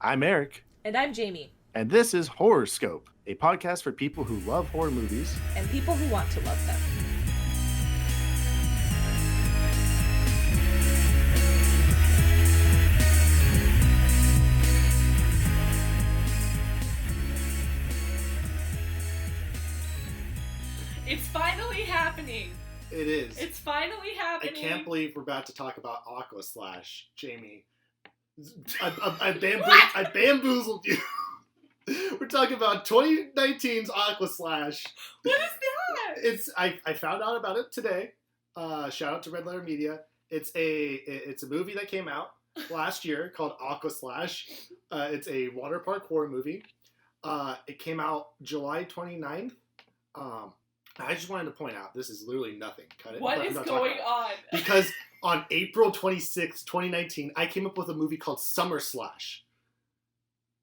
I'm Eric. And I'm Jamie. And this is Horrorscope, a podcast for people who love horror movies. And people who want to love them. It's finally happening. It is. It's finally happening. I can't believe we're about to talk about Aqua Slash, Jamie. I bamboozled you. We're talking about 2019's Aqua Slash. What is that? I found out about it today. Shout out to Red Letter Media. It's a movie that came out last year called Aqua Slash. It's a water park horror movie. It came out July 29th. I just wanted to point out, this is literally nothing. Cut it. What is going on? Because on April 26th, 2019, I came up with a movie called Summer Slash.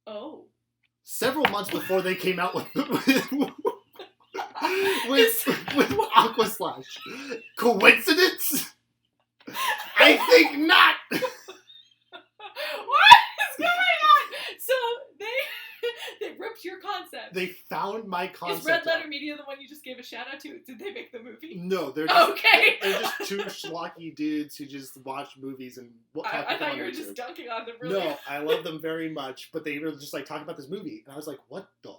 Oh. Several months before they came out with Aqua Slash. Coincidence? I think not. What is going on? So they ripped your concept. They found my concept. Is Red Letter Media the one you just gave a shout out to? Did they make the movie? No, they're just, okay. They're just two schlocky dudes who just watch movies and I thought you were just dunking on them. Really. No, I love them very much, but they were just like talking about this movie, and I was like, "What the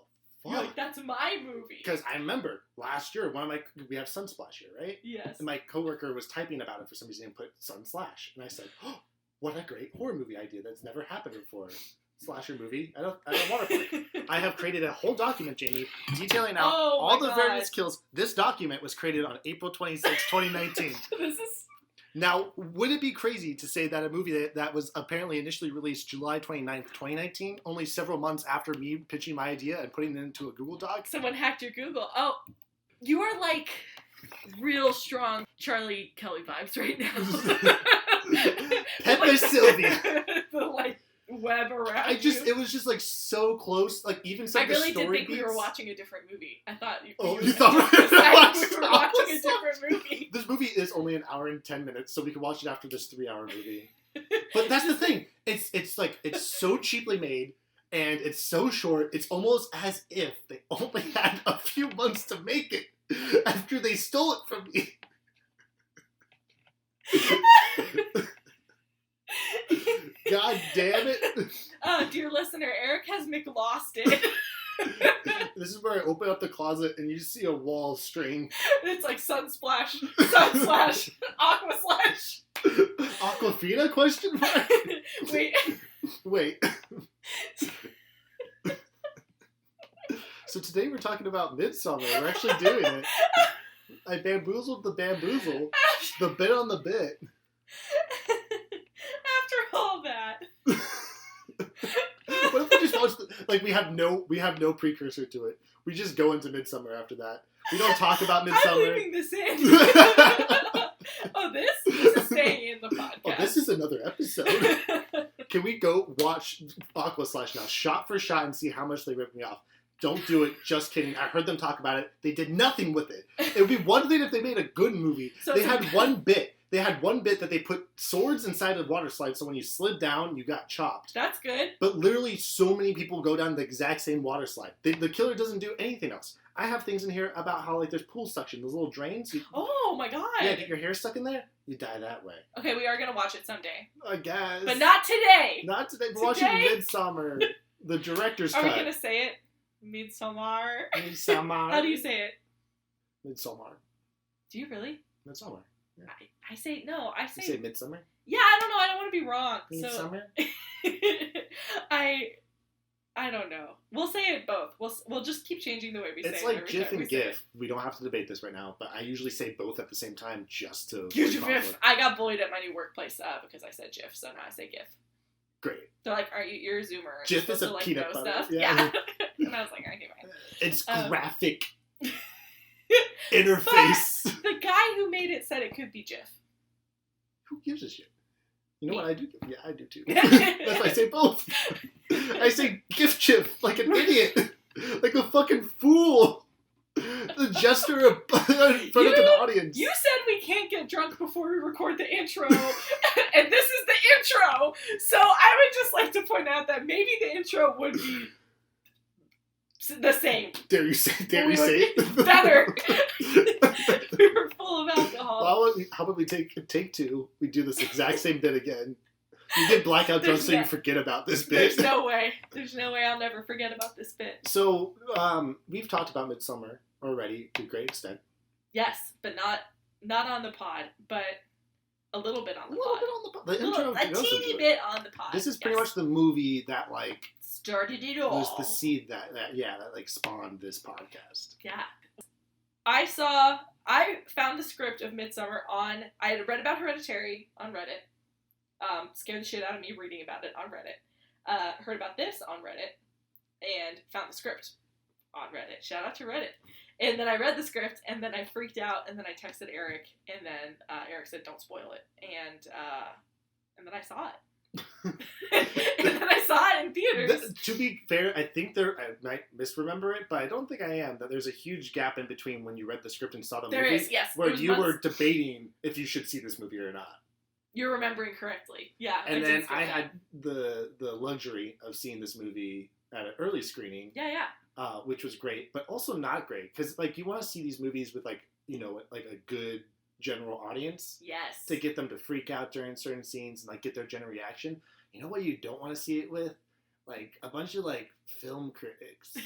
fuck?" You're like, that's my movie. Because I remember last year, we have Sunsplash here, right? Yes. And my coworker was typing about it for some reason and put Sunslash, and I said, "Oh, what a great horror movie idea that's never happened before." Slasher movie. I don't want to play. I have created a whole document, Jamie, detailing out all the various kills. This document was created on April 26, 2019. This is... Now, would it be crazy to say that a movie that was apparently initially released July 29th, 2019, only several months after me pitching my idea and putting it into a Google Doc? Someone hacked your Google. Oh, you are like real strong Charlie Kelly vibes right now. Pepe Sylvia. The like web around it was just like so close, like even some of the story I really did think beats. we were watching a different movie. I thought you thought we were watching a different movie. This movie is only an hour and 10 minutes, so we can watch it after this 3-hour movie. But that's the thing. It's like, it's so cheaply made, and it's so short, it's almost as if they only had a few months to make it after they stole it from me. God damn it. Dear listener, Eric has McLost it. This is where I open up the closet and you see a wall string. It's like Sunsplash, Aqua Slash. Aquafina, question mark? Wait. So today we're talking about Midsommar. We're actually doing it. I bamboozled the bamboozle. The bit on the bit. After all that. What if we just watch we have no precursor to it. We just go into Midsommar after that. We don't talk about Midsommar. I'm leaving this in. Oh, this is staying in the podcast. Oh, this is another episode. Can we go watch Aqua Slash now, shot for shot, and see how much they ripped me off? Don't do it. Just kidding. I heard them talk about it. They did nothing with it. It would be one thing if they made a good movie. So they had one bit. They had one bit that they put swords inside of water slides, so when you slid down, you got chopped. That's good. But literally, so many people go down the exact same water slide. The killer doesn't do anything else. I have things in here about how, like, there's pool suction, those little drains. Oh, my God. Yeah, get your hair stuck in there, you die that way. Okay, we are going to watch it someday. I guess. But not today. Not today. We're watching Midsommar, the director's cut. Are we going to say it? Midsommar. Midsommar. How do you say it? Midsommar. Do you really? Midsommar. Yeah. I say no. I say. You say Midsommar? Yeah, I don't know. I don't want to be wrong. Midsommar. So, I don't know. We'll say it both. We'll just keep changing the way we say it. It's like GIF and GIF. We don't have to debate this right now, but I usually say both at the same time just to. GIF. I got bullied at my new workplace because I said GIF, so now I say GIF. Great. They're like, you're a Zoomer. GIF is a peanut butter. Stuff? Yeah. And I was like, okay, fine. It's graphic interface. But the guy who made it said it could be GIF. Who gives a shit? You know what I do? Yeah, I do too. That's why I say both. I say GIF chip like an idiot. Like a fucking fool. The gesture in front of an audience. You said we can't get drunk before we record the intro, and this is the intro. So I would just like to point out that maybe the intro would be the same. Dare you say better. We were full of alcohol. Well, how about we take two? We do this exact same bit again. You get blackout drunk so you forget about this bit. There's no way. There's no way I'll never forget about this bit. So, we've talked about Midsommar already to a great extent. Yes, but not on the pod, but a little bit on the pod. The intro a teeny bit on the pod. This is pretty much the movie that, like, started it all. Was the seed that like spawned this podcast. Yeah. I found the script of Midsommar I had read about Hereditary on Reddit. Scared the shit out of me reading about it on Reddit. Heard about this on Reddit. And found the script on Reddit. Shout out to Reddit. And then I read the script, and then I freaked out, and then I texted Eric, and then Eric said, don't spoil it. And then I saw it. And then I saw it in theaters. To be fair, I think I might misremember it, but I don't think I am. That there's a huge gap in between when you read the script and saw the movie. There is, yes. Where you were debating if you should see this movie or not. You're remembering correctly. Yeah. And then I had the luxury of seeing this movie at an early screening. Yeah. Which was great, but also not great. Because, like, you want to see these movies with, like, you know, like a good general audience. Yes. To get them to freak out during certain scenes and, like, get their general reaction. You know what you don't want to see it with? Like, a bunch of, like, film critics.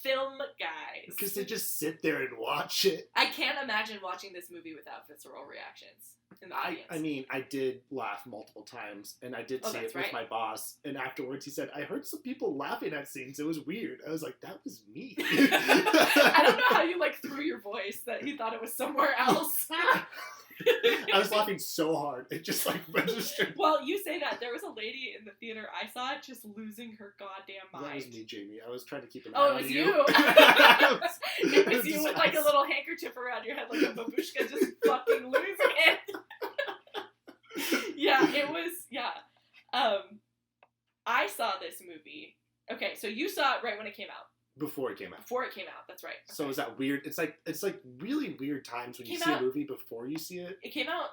Film guys. Because they just sit there and watch it. I can't imagine watching this movie without visceral reactions in the audience. I mean, I did laugh multiple times, and I did see it with my boss, and afterwards he said, I heard some people laughing at scenes. It was weird. I was like, that was me. I don't know how you, like, threw your voice that he thought it was somewhere else. I was laughing so hard. It just, like, registered. Well, you say that. There was a lady in the theater I saw it just losing her goddamn mind. That was me, Jamie. I was trying to keep an eye on you. Oh, it was you? It was you with, like, a little handkerchief around your head like a babushka just fucking losing it. Yeah, it was, yeah. I saw this movie. Okay, so you saw it right when it came out. Before it came out. Before it came out, that's right. Okay. So is that weird? It's like really weird times when you see a movie before you see it. It came out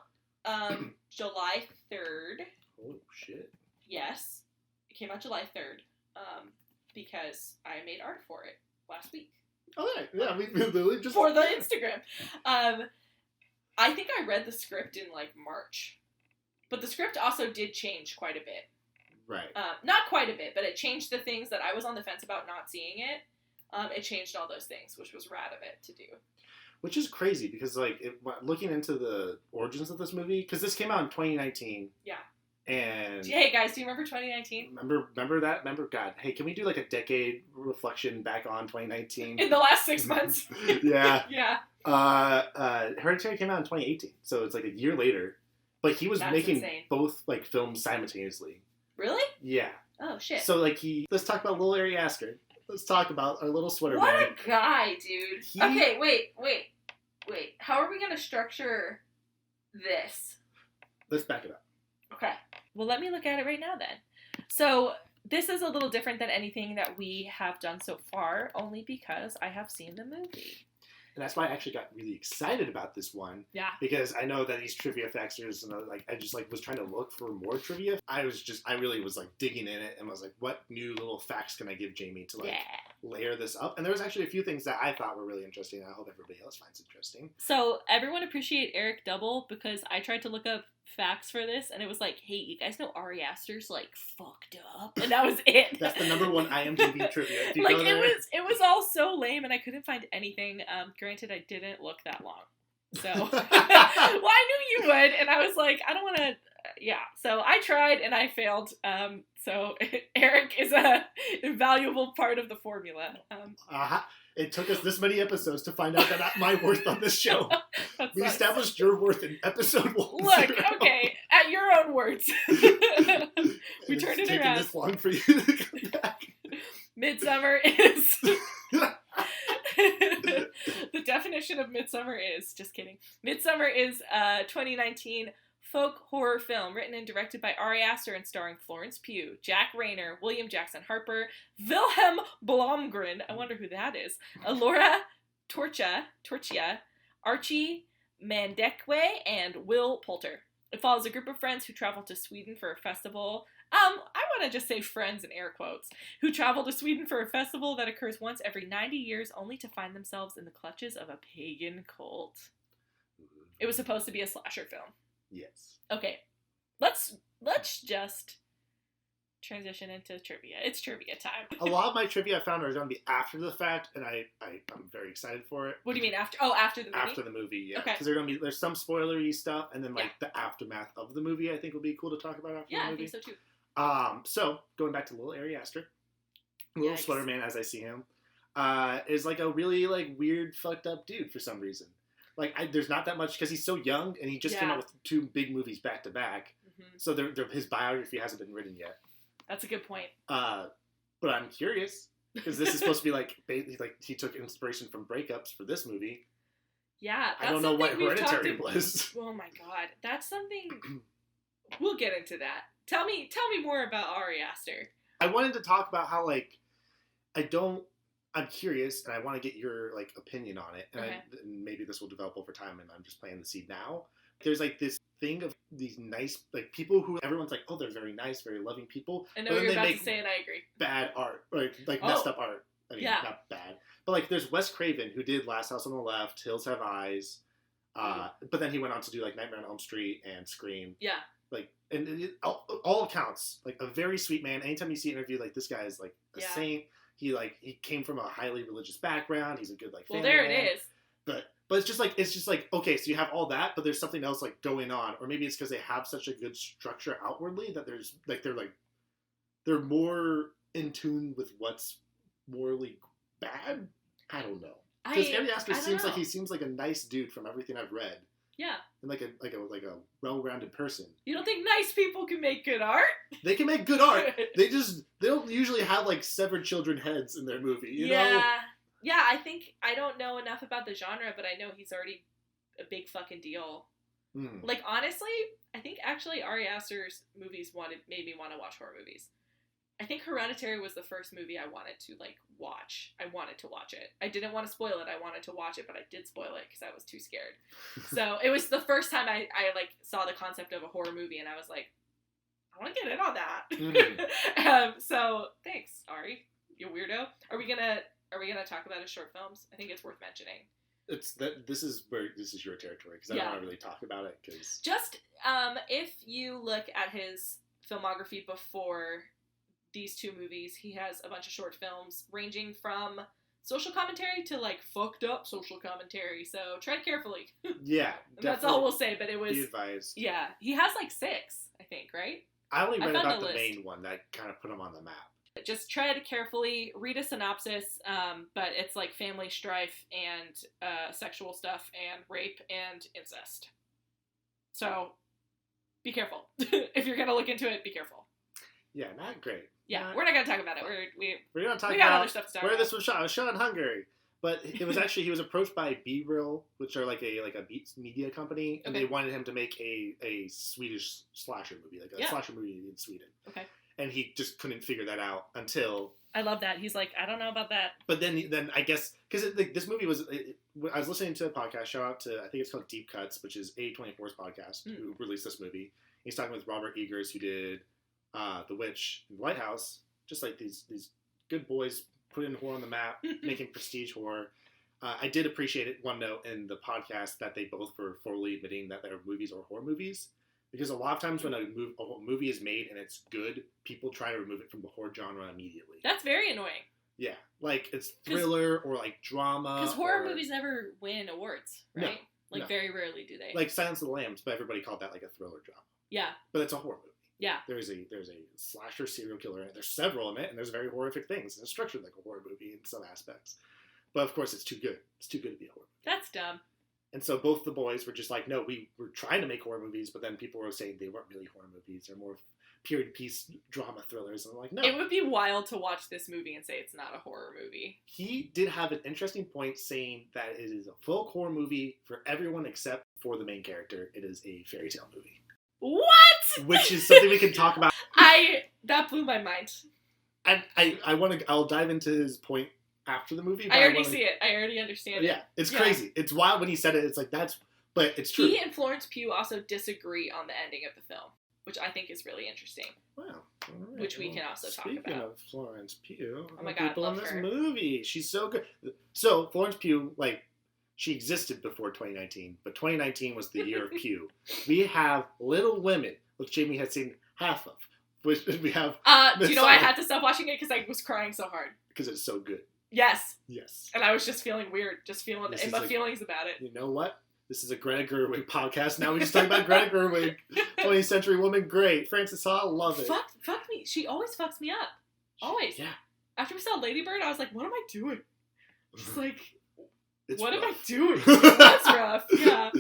July 3rd. Oh shit. Yes. It came out July 3rd. Because I made art for it last week. Oh yeah, we literally just for the Instagram. I think I read the script in like March. But the script also did change quite a bit. Right. Not quite a bit, but it changed the things that I was on the fence about not seeing it. It changed all those things, which was rad of it to do. Which is crazy because, like, looking into the origins of this movie, because this came out in 2019. Yeah. And hey guys, do you remember 2019? Remember that? Remember God? Hey, can we do like a decade reflection back on 2019? In the last 6 months. Yeah. Yeah. Hereditary came out in 2018, so it's like a year later. But he was making both like films simultaneously. Really? Yeah. Oh shit. So like let's talk about little Ari Aster. Let's talk about our little sweater man. man. What a guy, dude. Okay, wait. How are we gonna structure this? Let's back it up. Okay. Well, let me look at it right now then. So this is a little different than anything that we have done so far, only because I have seen the movie. And that's why I actually got really excited about this one. Yeah. Because I know that these trivia factors, and I just like was trying to look for more trivia. I really was like digging in it and was like, what new little facts can I give Jamie to like layer this up? And there was actually a few things that I thought were really interesting, and I hope everybody else finds interesting. So everyone appreciate Eric double because I tried to look up facts for this, and it was like, hey, you guys know Ari Aster's like fucked up, and that was it. That's the number one IMDb trivia. Like it was all so lame, and I couldn't find anything. Granted, I didn't look that long, so well, I knew you would, and I was like, I don't want to. Yeah, so I tried and I failed. So Eric is a invaluable part of the formula. It took us this many episodes to find out that my worth on this show. We established your worth in episode 1. Look, okay, at your own words. We turned it around. It's taking this long for you to come back. Midsommar is... The definition of Midsommar is... Just kidding. Midsommar is 2019 folk horror film written and directed by Ari Aster and starring Florence Pugh, Jack Rayner, William Jackson Harper, Wilhelm Blomgren, I wonder who that is, Laura Torchia, Archie Mandekwe, and Will Poulter. It follows a group of friends who travel to Sweden for a festival. I want to just say friends in air quotes, who travel to Sweden for a festival that occurs once every 90 years only to find themselves in the clutches of a pagan cult. It was supposed to be a slasher film. Yes. Okay, let's just transition into trivia. It's trivia time. A lot of my trivia I found are going to be after the fact, and I'm very excited for it. What do you mean after? Oh, after the movie? After the movie, yeah. Okay. Because there's some spoilery stuff, and then the aftermath of the movie I think will be cool to talk about after the movie. Yeah, I think so too. So, going back to little Ari Aster, little sweater man as I see him, is like a really like weird fucked up dude for some reason. Like, there's not that much, because he's so young, and he just came out with 2 big movies back to back. So his biography hasn't been written yet. That's a good point. But I'm curious, because this is supposed to be like he took inspiration from breakups for this movie. Yeah, I don't know what Hereditary was. Oh my god, that's something. We'll get into that. Tell me more about Ari Aster. I wanted to talk about how I'm curious, and I want to get your like opinion on it, and, and maybe this will develop over time, and I'm just planting the seed now. There's like this thing of these nice like people who everyone's like, oh, they're very nice, very loving people. I know what you're about to say, and I agree. Bad art, like messed up art. I mean, not bad, but like there's Wes Craven who did Last House on the Left, Hills Have Eyes, but then he went on to do like Nightmare on Elm Street and Scream. Yeah. Like, and all accounts, like a very sweet man. Anytime you see an interview, like this guy is like a saint. He came from a highly religious background. He's a good like family man. It is. But it's just like okay, so you have all that, but there's something else like going on, or maybe it's because they have such a good structure outwardly that there's like they're more in tune with what's morally bad. I don't know. Because Ari Aster seems like a nice dude from everything I've read. Yeah. And like a well-rounded person. You don't think nice people can make good art? They can make good art. They don't usually have like severed children heads in their movie, you know? Yeah, I don't know enough about the genre, but I know he's already a big fucking deal. Like, honestly, I think actually Ari Aster's movies made me want to watch horror movies. I think Hereditary was the first movie I wanted to, like, watch. I wanted to watch it. I didn't want to spoil it. I wanted to watch it, but I did spoil it because I was too scared. So it was the first time I like, saw the concept of a horror movie, and I was like, I want to get in on that. So, thanks, Ari, you weirdo. Are we gonna talk about his short films? I think it's worth mentioning. This is your territory, because I don't want to really talk about it. Cause... Just, if you look at his filmography before these 2 movies, he has a bunch of short films ranging from social commentary to like fucked up social commentary, so tread carefully. Yeah, that's all we'll say, but it was... Be advised. Yeah, he has like 6, I think, right? I only read about the main one that kind of put him on the map. Just tread carefully, read a synopsis, but it's like family strife and sexual stuff and rape and incest. So, be careful. If you're going to look into it, be careful. Yeah, not great. Yeah, we're not going to talk about it. We're going to talk about other stuff to talk where this was shot. It was shot in Hungary. But it was actually, he was approached by B-Real, which are like a media company, and they wanted him to make a Swedish slasher movie, like a slasher movie in Sweden. Okay. And he just couldn't figure that out until... I love that. He's like, I don't know about that. But then I guess... Because this movie was... I was listening to a podcast, shout out to... I think it's called Deep Cuts, which is A24's podcast, who released this movie. He's talking with Robert Eggers, who did The Witch and The Lighthouse. Just like these good boys putting horror on the map, making prestige horror. I did appreciate it, one note, in the podcast that they both were fully admitting that their movies are horror movies. Because a lot of times when a movie is made and it's good, people try to remove it from the horror genre immediately. That's very annoying. Yeah. Like, it's thriller or, like, drama. Because horror movies never win awards, right? No, very rarely do they. Like Silence of the Lambs, but everybody called that, like, a thriller drama. Yeah. But it's a horror movie. Yeah. There's a slasher serial killer in it. There's several in it, and there's very horrific things. And it's structured like a horror movie in some aspects. But, of course, it's too good. It's too good to be a horror movie. That's dumb. And so both the boys were just like, no, we were trying to make horror movies, but then people were saying they weren't really horror movies. They're more period piece drama thrillers. And I'm like, no. It would be wild to watch this movie and say it's not a horror movie. He did have an interesting point saying that it is a folk horror movie for everyone except for the main character. It is a fairy tale movie. What? Which is something we can talk about. That blew my mind. And I'll dive into his point after the movie. I already see it. I already understand it. Yeah, it's crazy. It's wild when he said it. It's like, but it's true. He and Florence Pugh also disagree on the ending of the film. which I think is really interesting. Wow. Right. Which we can also talk about. Speaking of Florence Pugh, oh my God, people love in this her. movie, she's so good. So Florence Pugh, like, she existed before 2019, but 2019 was the year of Pugh. We have Little Women, which Jamie had seen half of. Which we have. Do you know why I had to stop watching it? Because I was crying so hard. Because it's so good. Yes. Yes. And I was just feeling weird, in my feelings about it. You know what? This is a Greta Gerwig podcast. Now we just talk about Greta Gerwig, 20th century woman. Great. Frances Ha, love it. Fuck me. She always fucks me up. Always. Yeah. After we saw Lady Bird, I was like, what am I doing? Just like, it's what rough. am I doing? That's rough. Yeah.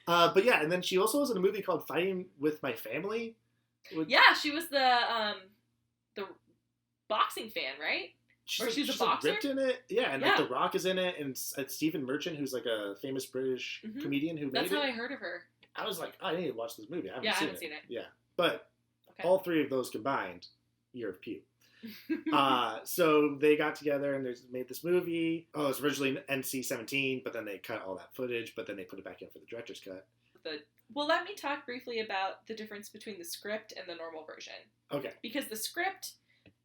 But yeah, and then she also was in a movie called Fighting with My Family. Yeah, she was the boxing fan, right? She's a boxer? Ripped in it. Yeah, and like The Rock is in it, and Stephen Merchant, who's like a famous British comedian who made it. That's how I heard of her. I was like, I need to watch this movie. I haven't seen it. Yeah, but all 3 of those combined, year of Pew. So they got together and they made this movie. Oh, it was originally NC-17, but then they cut all that footage, but then they put it back in for the director's cut. Well, let me talk briefly about the difference between the script and the normal version. Okay. Because the script,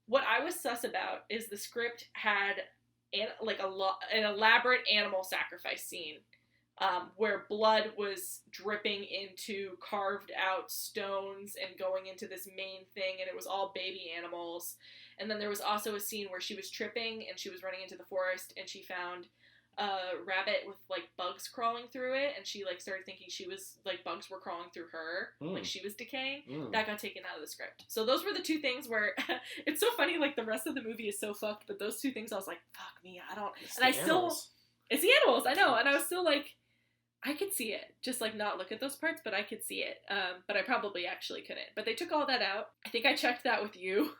what I was sus about is the script had an elaborate animal sacrifice scene where blood was dripping into carved out stones and going into this main thing, and it was all baby animals. And then there was also a scene where she was tripping and she was running into the forest and she found a rabbit with like bugs crawling through it, and she like started thinking she was like bugs were crawling through her, like she was decaying. That got taken out of the script. So those were the 2 things where it's so funny, like the rest of the movie is so fucked, but those 2 things I was like, fuck me, I don't. It's the animals, I know, and I was still like, I could see it, just like not look at those parts, but I could see it. But I probably actually couldn't. But they took all that out. I think I checked that with you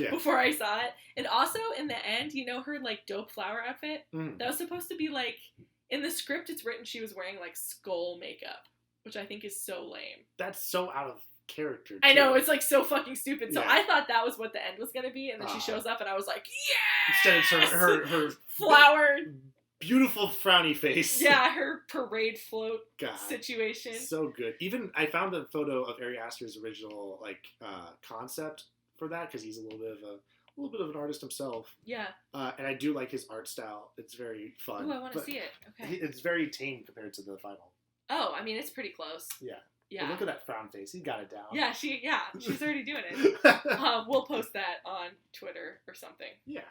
before I saw it. And also in the end, you know her like dope flower outfit? That was supposed to be like, in the script it's written she was wearing like skull makeup, which I think is so lame. That's so out of character, too. I know, it's like so fucking stupid. So I thought that was what the end was going to be, and then she shows up and I was like, yeah! Instead it's her flower... beautiful frowny face. Yeah, her parade float situation. So good. Even I found a photo of Ari Aster's original like concept for that, because he's a little bit of an artist himself. Yeah. And I do like his art style. It's very fun. Ooh, I want to see it. Okay. It's very tame compared to the final. Oh, I mean it's pretty close. Yeah. Yeah. But look at that frown face. He got it down. Yeah, she's already doing it. We'll post that on Twitter or something. Yeah.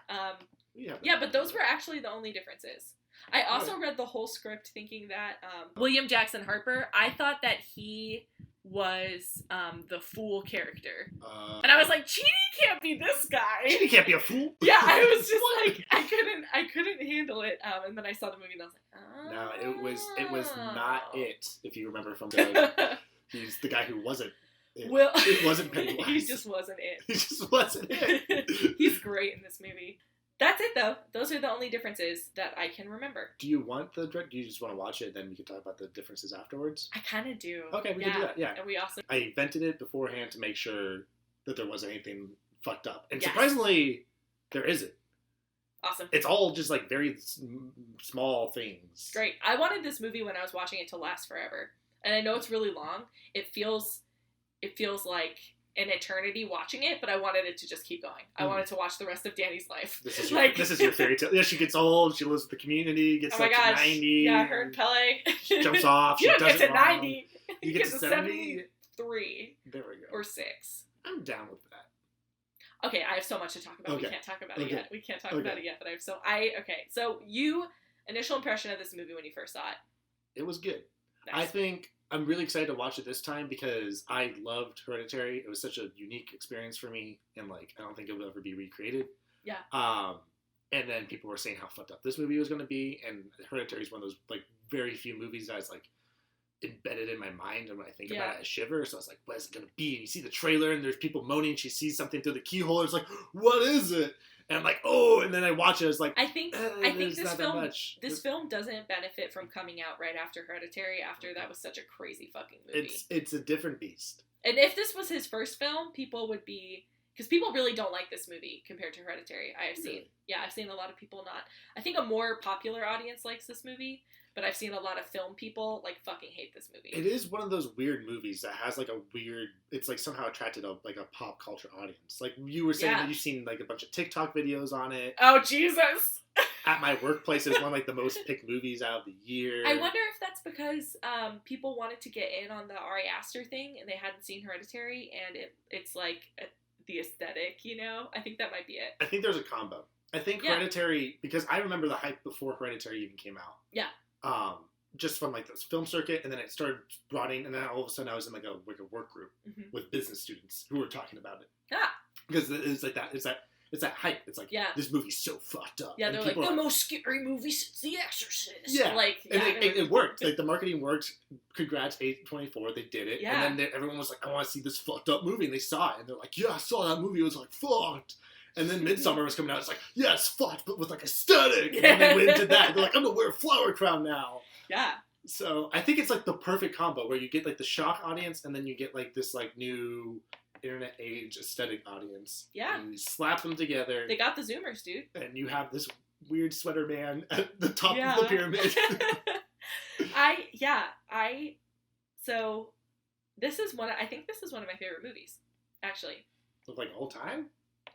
Yeah, but those were actually the only differences. I also read the whole script thinking that William Jackson Harper, I thought that he was the fool character. And I was like, Chidi can't be this guy. Chidi can't be a fool. Yeah, I was just like, I couldn't handle it. And then I saw the movie and I was like, oh. No, it was not it, if you remember from he's the guy who wasn't it. It wasn't Pennywise. He just wasn't it. He just wasn't it. He's great in this movie. That's it, though. Those are the only differences that I can remember. Do you want do you just want to watch it, then we can talk about the differences afterwards? I kind of do. Okay, we can do that, yeah. And we also... I vented it beforehand to make sure that there wasn't anything fucked up. And surprisingly, there isn't. Awesome. It's all just, like, very small things. Great. I wanted this movie when I was watching it to last forever. And I know it's really long. It feels like an eternity watching it, but I wanted it to just keep going. I wanted to watch the rest of Danny's life. This is your fairy tale. Yeah, she gets old, she lives with the community, gets to 90. Yeah, her and Pele. She jumps off, you she don't does get it to wrong. 90. You get to 73. There we go. Or 6. I'm down with that. Okay, I have so much to talk about. Okay. We can't talk about it yet. We can't talk about it yet, but so initial impression of this movie when you first saw it? It was good. Nice. I think I'm really excited to watch it this time because I loved Hereditary. It was such a unique experience for me, and like I don't think it will ever be recreated. Yeah. And then people were saying how fucked up this movie was going to be, and Hereditary is one of those like very few movies that's like embedded in my mind, and when I think about it, I shiver. So I was like, what is it going to be? And you see the trailer, and there's people moaning. She sees something through the keyhole. It's like, what is it? And I'm like, oh, and then I watch it. I was like, I think this film doesn't benefit from coming out right after Hereditary. After that was such a crazy fucking movie. It's a different beast. And if this was his first film, people would be because people really don't like this movie compared to Hereditary. I've seen. Really? Yeah, I've seen a lot of people not. I think a more popular audience likes this movie, but I've seen a lot of film people like fucking hate this movie. It is one of those weird movies that has like a weird. It's like somehow attracted a pop culture audience. Like you were saying that you've seen like a bunch of TikTok videos on it. Oh Jesus! At my workplace, it's one of like the most picked movies out of the year. I wonder if that's because people wanted to get in on the Ari Aster thing and they hadn't seen Hereditary, and it's like the aesthetic, you know? I think that might be it. I think there's a combo. I think Hereditary, because I remember the hype before Hereditary even came out. Yeah. Just from like this film circuit, and then it started running, and then all of a sudden I was in like a work group with business students who were talking about it. Ah. Because it's like that. It's that hype. It's like, this movie's so fucked up. Yeah, they're like, the most scary movie since The Exorcist. Yeah. Like, and it worked. Like, the marketing worked. Congrats, A24. They did it. Yeah. And then everyone was like, I want to see this fucked up movie. And they saw it. And they're like, yeah, I saw that movie. It was like, fucked. And then Midsommar was coming out. It's like, yeah, it's fucked, but with like aesthetic. And then they went into that. They're like, I'm going to wear a flower crown now. Yeah. So I think it's like the perfect combo where you get like the shock audience and then you get like this like new internet age aesthetic audience. Yeah. And you slap them together. They got the Zoomers, dude. And you have this weird sweater man at the top of the pyramid. So I think this is one of my favorite movies, actually. Of like all time?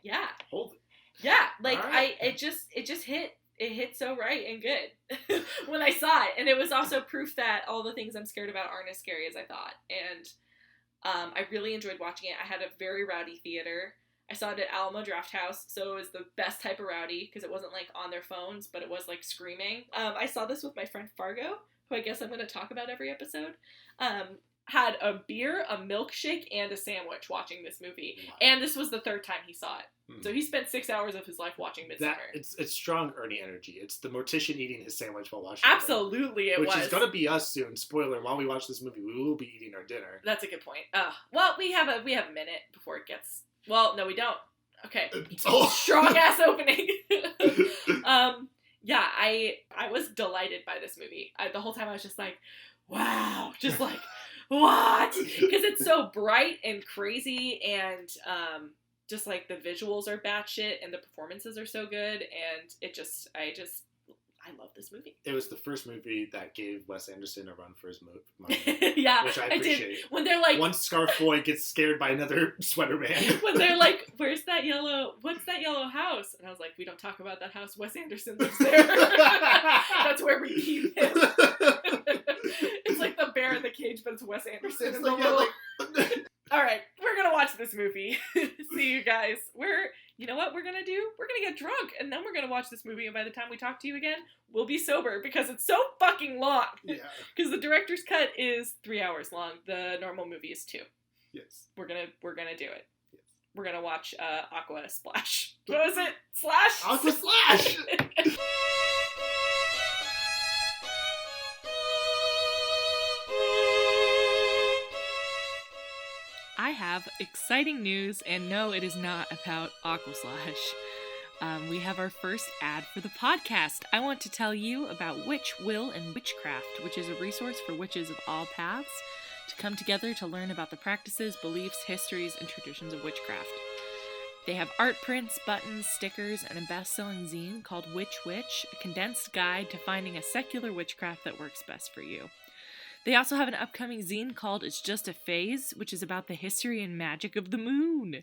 Yeah. Holy. Yeah. Like right. it just hit so right and good when I saw it. And it was also proof that all the things I'm scared about aren't as scary as I thought. And I really enjoyed watching it. I had a very rowdy theater. I saw it at Alamo Drafthouse, so it was the best type of rowdy because it wasn't like on their phones, but it was like screaming. I saw this with my friend Fargo, who I guess I'm going to talk about every episode. Had a beer, a milkshake, and a sandwich watching this movie. Wow. And this was the third time he saw it. So he spent 6 hours of his life watching Midsommar. It's strong Ernie energy. It's the mortician eating his sandwich while watching Absolutely it was. Which is going to be us soon. Spoiler, while we watch this movie, we will be eating our dinner. That's a good point. Well, we have a minute before it gets... Well, no, we don't. Okay. Strong ass opening. Yeah, I was delighted by this movie. The whole time I was just like, wow. Just like, what? Because it's so bright and crazy and... just like the visuals are batshit and the performances are so good, and I love this movie. It was the first movie that gave Wes Anderson a run for his money. Yeah, which I appreciate. Did. When they're like, one scarf boy gets scared by another sweater man. When they're like, what's that yellow house? And I was like, we don't talk about that house. Wes Anderson lives there. That's where we keep him. It's like the bear in the cage, but it's Wes Anderson. All right, we're going to watch this movie. See you guys. You know what we're going to do? We're going to get drunk, and then we're going to watch this movie, and by the time we talk to you again, we'll be sober, because it's so fucking long. Yeah. Because the director's cut is 3 hours long. The normal movie is 2. Yes. We're gonna do it. Yes. We're going to watch Aqua Splash. What was it? Slash? Aqua Slash! I have exciting news, and no, it is not about Aquaslash. We have our first ad for the podcast. I want to tell you about Witch, Will, and Witchcraft, which is a resource for witches of all paths to come together to learn about the practices, beliefs, histories, and traditions of witchcraft. They have art prints, buttons, stickers, and a best-selling zine called Witch, a condensed guide to finding a secular witchcraft that works best for you. They also have an upcoming zine called It's Just a Phase, which is about the history and magic of the moon.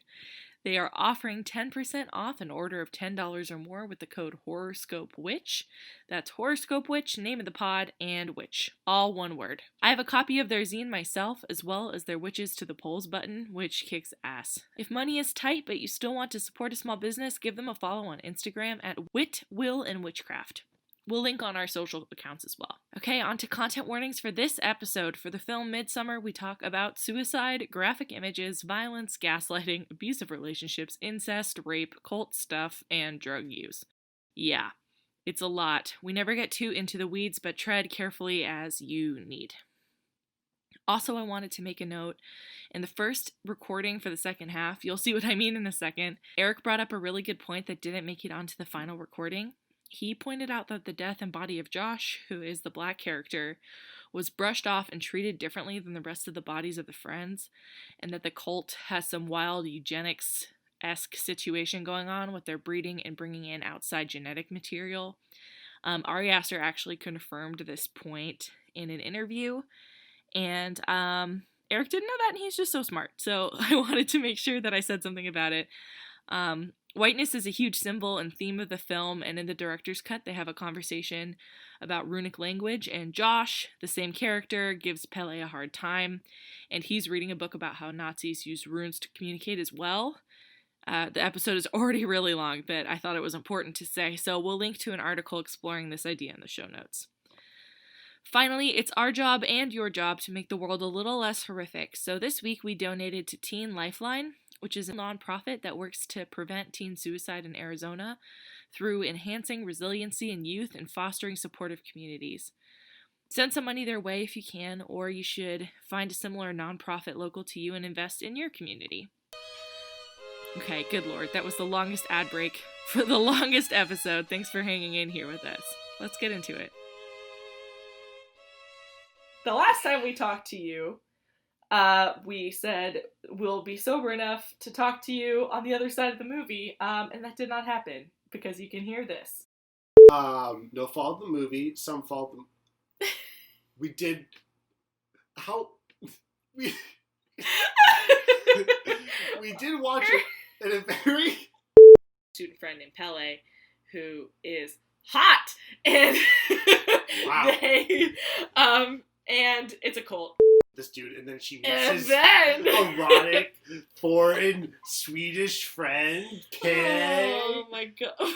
They are offering 10% off an order of $10 or more with the code Horrorscope Witch. That's Horrorscope Witch, name of the pod, and Witch. All one word. I have a copy of their zine myself, as well as their Witches to the Polls button, which kicks ass. If money is tight, but you still want to support a small business, give them a follow on Instagram at Wit, Will, and Witchcraft. We'll link on our social accounts as well. Okay, on to content warnings for this episode. For the film Midsommar, we talk about suicide, graphic images, violence, gaslighting, abusive relationships, incest, rape, cult stuff, and drug use. Yeah, it's a lot. We never get too into the weeds, but tread carefully as you need. Also, I wanted to make a note. In the first recording for the second half, you'll see what I mean in a second, Eric brought up a really good point that didn't make it onto the final recording. He pointed out that the death and body of Josh, who is the black character, was brushed off and treated differently than the rest of the bodies of the friends, and that the cult has some wild eugenics esque situation going on with their breeding and bringing in outside genetic material. Ari Aster actually confirmed this point in an interview, and Eric didn't know that, and he's just so smart. So I wanted to make sure that I said something about it. Whiteness is a huge symbol and theme of the film, and in the director's cut, they have a conversation about runic language, and Josh, the same character, gives Pele a hard time, and he's reading a book about how Nazis use runes to communicate as well. The episode is already really long, but I thought it was important to say, so we'll link to an article exploring this idea in the show notes. Finally, it's our job and your job to make the world a little less horrific, so this week we donated to Teen Lifeline, which is a nonprofit that works to prevent teen suicide in Arizona through enhancing resiliency in youth and fostering supportive communities. Send some money their way if you can, or you should find a similar nonprofit local to you and invest in your community. Okay, good lord, that was the longest ad break for the longest episode. Thanks for hanging in here with us. Let's get into it. The last time we talked to you, we said we'll be sober enough to talk to you on the other side of the movie, and that did not happen, because you can hear this. No fault of the movie, some fault of we did... How... We... we did watch it in a very... Student friend named Pele, who is hot, and Wow. and it's a cult. This dude, and then she meets And his then... erotic, foreign, Swedish friend, Kay. Oh my god.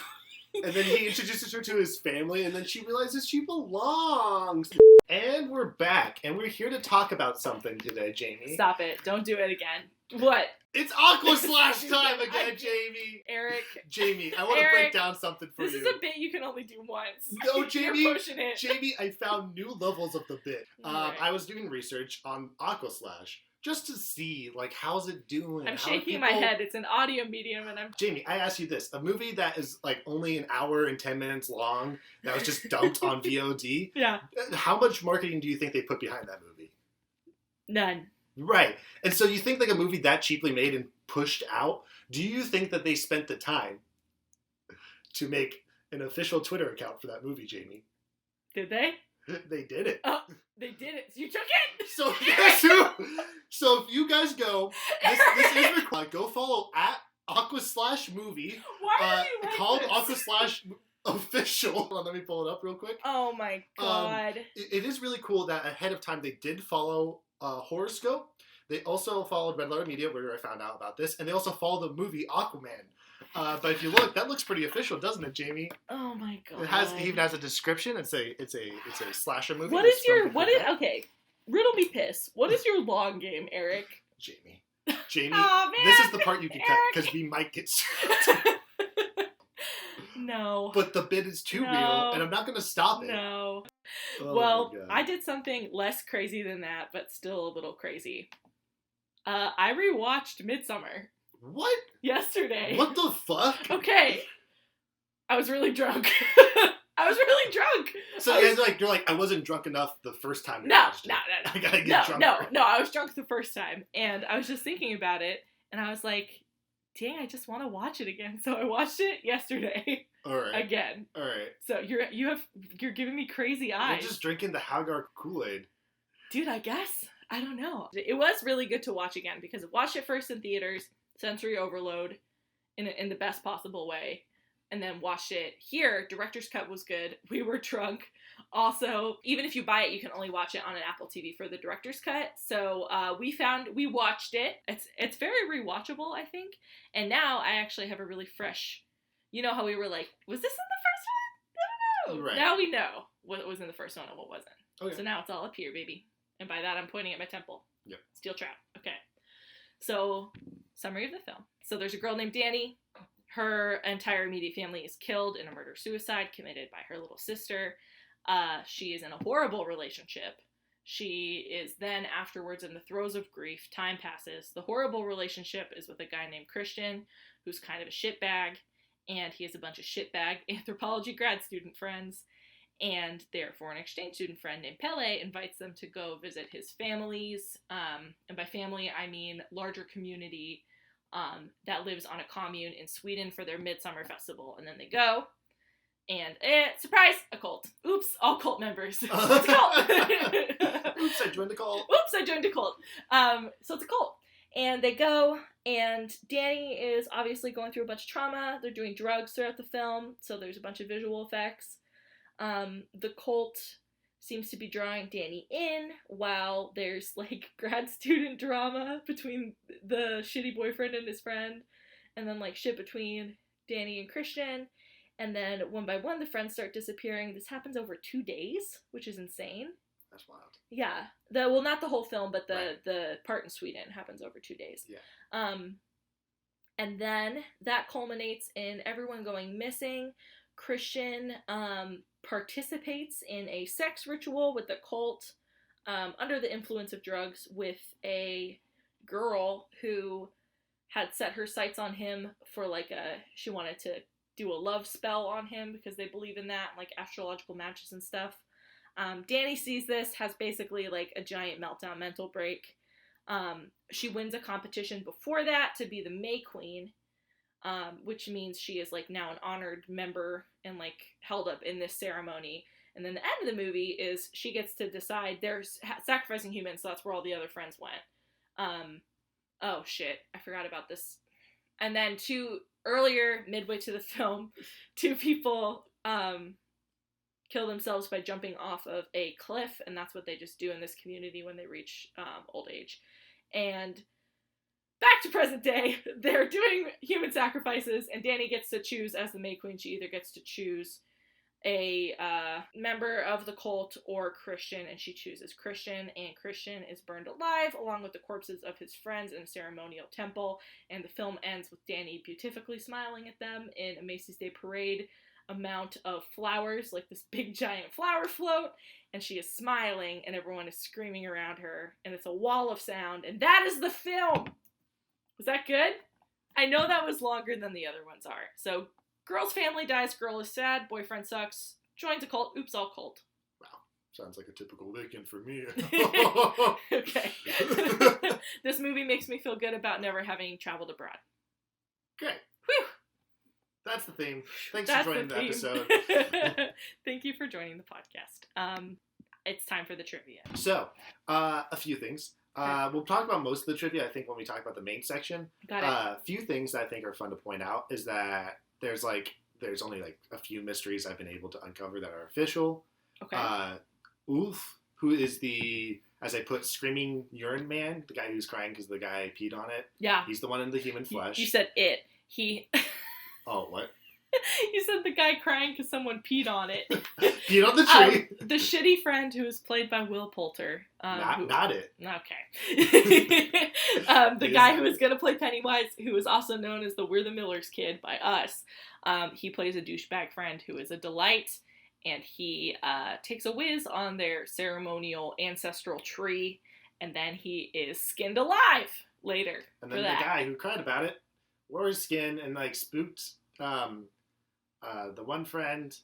And then he introduces her to his family, and then she realizes she belongs. And we're back, and we're here to talk about something today, Jamie. Stop it. Don't do it again. What? It's Aqua Slash time again, Jamie. Eric. Jamie, I want to break down something for This you. is a bit you can only do once. No, Jamie. You're pushing it. Jamie, I found new levels of the bit. Right. I was doing research on Aqua Slash just to see, like, how's it doing? I'm How shaking people... my head. It's an audio medium, and I'm... Jamie, I asked you this. A movie that is, like, only an hour and 10 minutes long, that was just dumped on VOD. Yeah. How much marketing do you think they put behind that movie? None. Right. And so you think, like, a movie that cheaply made and pushed out, do you think that they spent the time to make an official Twitter account for that movie, Jamie? Did they? They did it. Oh, they did it. You took it. So guess who? So if you guys go, this is required. Go follow at Aqua Slash Movie. Why are you like called this? Aqua Slash Official. Hold on, let me pull it up real quick. Oh my god. It is really cool that ahead of time they did follow Horrorscope. They also followed Red Letter Media, where I found out about this, and they also followed the movie Aquaman. But if you look, that looks pretty official, doesn't it, Jamie? Oh my god. It even has a description. It's a slasher movie. What is your okay? Riddle me piss. What is your long game, Eric? Jamie? Jamie, Oh, man. this is the part you can cut Eric. because we might get sued. No. But the bit is too No. real, and I'm not going to stop it. No. Oh Well, my God. I did something less crazy than that, but still a little crazy. I rewatched Midsommar What? yesterday. What the fuck? Okay. I was really drunk. I was really drunk. So you're like, I wasn't drunk enough the first time. No. I gotta get drunk. No, I was drunk the first time, and I was just thinking about it, and I was like, dang, I just want to watch it again. So I watched it yesterday. All right. Again. All right. So you're giving me crazy eyes. You're just drinking the Hagar Kool-Aid. Dude, I guess. I don't know. It was really good to watch again because I watched it first in theaters, sensory overload, in the best possible way, and then watched it here. Director's cut was good. We were drunk. Also, even if you buy it, you can only watch it on an Apple TV for the director's cut. So we watched it. It's very rewatchable, I think. And now I actually have a really fresh. You know how we were like, was this in the first one? I don't know. Right. Now we know what was in the first one and what wasn't. Okay. So now it's all up here, baby. And by that, I'm pointing at my temple. Yep. Steel trap. Okay. So, summary of the film. So there's a girl named Dani. Her entire immediate family is killed in a murder-suicide committed by her little sister. She is in a horrible relationship. She is then afterwards in the throes of grief. Time passes. The horrible relationship is with a guy named Christian, who's kind of a shitbag, and he has a bunch of shitbag anthropology grad student friends. And their foreign exchange student friend named Pele invites them to go visit his families. And by family, I mean larger community that lives on a commune in Sweden for their Midsommar festival. And then they go, and surprise, a cult. Oops, all cult members. So it's a cult. Oops, I joined the cult. Oops, I joined a cult. So it's a cult. And they go, and Danny is obviously going through a bunch of trauma. They're doing drugs throughout the film, so there's a bunch of visual effects. The cult seems to be drawing Danny in, while there's, like, grad student drama between the shitty boyfriend and his friend, and then, like, shit between Danny and Christian. And then, one by one, the friends start disappearing. This happens over 2 days, which is insane. That's wild. Yeah. Well, not the whole film, but the part in Sweden happens over 2 days. Yeah. And then that culminates in everyone going missing. Christian participates in a sex ritual with the cult under the influence of drugs with a girl who had set her sights on him for, like, she wanted to do a love spell on him because they believe in that, like astrological matches and stuff. Danny sees this, has basically, like, a giant meltdown, mental break. She wins a competition before that to be the May Queen, which means she is, like, now an honored member and, like, held up in this ceremony. And then the end of the movie is she gets to decide they're sacrificing humans, so that's where all the other friends went. Oh shit, I forgot about this. And then earlier, midway to the film, 2 people kill themselves by jumping off of a cliff, and that's what they just do in this community when they reach old age. And back to present day, they're doing human sacrifices, and Danny gets to choose, as the May Queen, she either gets to choose a member of the cult or Christian, and she chooses Christian, and Christian is burned alive along with the corpses of his friends in a ceremonial temple, and the film ends with Danny beatifically smiling at them in a Macy's Day Parade amount of flowers, like this big giant flower float, and she is smiling and everyone is screaming around her, and it's a wall of sound, and that is the film! Was that good? I know that was longer than the other ones are. So, girl's family dies, girl is sad, boyfriend sucks, joins a cult, oops, all cult. Wow, sounds like a typical weekend for me. Okay. This movie makes me feel good about never having traveled abroad. Great. Whew! That's the theme. Thanks for joining the episode. Thank you for joining the podcast. It's time for the trivia. So, a few things. We'll talk about most of the trivia, I think, when we talk about the main section. Got it. A few things that I think are fun to point out is that there's only, like, a few mysteries I've been able to uncover that are official. Okay. Oof, who is the, as I put, screaming urine man, the guy who's crying because the guy peed on it. Yeah. He's the one in the human flesh. You said it. He... Oh, what? You said the guy crying because someone peed on it. Peed on the tree. The shitty friend who is played by Will Poulter. Not it. Okay. The guy who is going to play Pennywise, who is also known as the We're the Millers kid by us. He plays a douchebag friend who is a delight, and he takes a whiz on their ceremonial ancestral tree, and then he is skinned alive later. And then the guy who cried about it wore his skin and, like, spooked the one friend.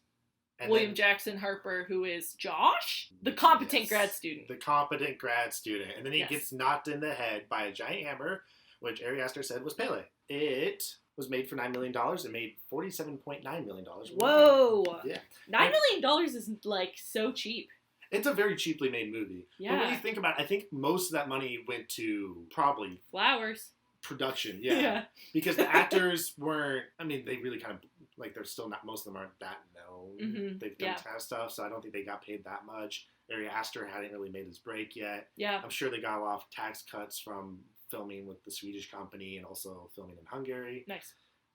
And William Jackson Harper, who is Josh, the competent grad student. The competent grad student. And then he gets knocked in the head by a giant hammer, which Ari Aster said was Pele. It was made for $9 million. It made $47.9 million. Whoa! Yeah. $9 million is, like, so cheap. It's a very cheaply made movie. Yeah. But when you think about it, I think most of that money went to probably... flowers. Production, yeah. Because the actors weren't, I mean, they really kind of, like, they're still not, most of them aren't that known. Mm-hmm. They've done kind of stuff, so I don't think they got paid that much. Ari Aster hadn't really made his break yet. Yeah. I'm sure they got a lot of tax cuts from filming with the Swedish company and also filming in Hungary. Nice.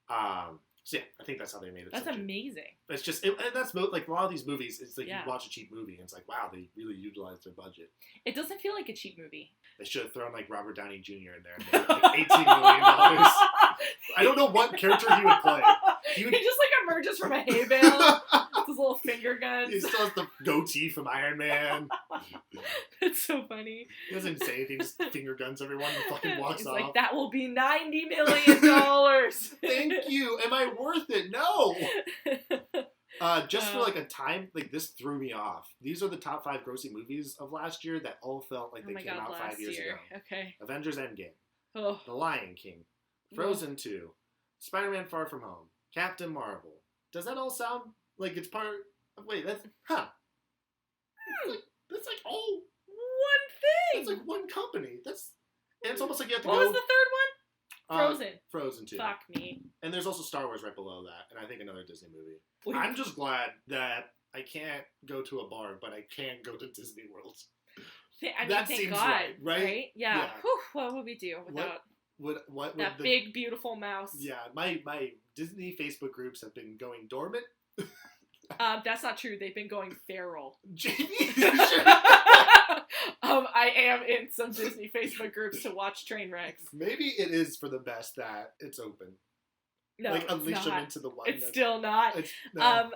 So yeah, I think that's how they made it. That's amazing. It's just, and that's, like, a lot of these movies, it's like you watch a cheap movie and it's like, wow, they really utilized their budget. It doesn't feel like a cheap movie. They should have thrown, like, Robert Downey Jr. in there and made, like, $18 million. I don't know what character he would play. He just, like, emerges from a hay bale with his little finger guns. He still has the goatee from Iron Man. That's so funny. He doesn't say anything, just finger guns everyone and fucking walks off. Like, that will be $90 million. Thank you. Am I worth it? No. Just for, like, a time, like, this threw me off. These are the top 5 grossing movies of last year that all felt like they came out 5 years ago. Okay. Avengers Endgame. Oh. The Lion King. Frozen 2, Spider-Man Far From Home, Captain Marvel. Does that all sound like it's part of... Wait, that's... That's like all... One thing! That's like one company. And it's almost like you have to What go... was the third one? Frozen. Frozen 2. Fuck me. And there's also Star Wars right below that, and I think another Disney movie. Wait. I'm just glad that I can't go to a bar, but I can go to Disney World. That seems thank God, right? Yeah. Yeah. Whew, what would we do without What that big, beautiful mouse? Yeah, my Disney Facebook groups have been going dormant. That's not true. They've been going feral. Jamie, I am in some Disney Facebook groups to watch train wrecks. maybe it is for the best that it's open. No, like it's unleash them not. into the wild. It's still not. It's not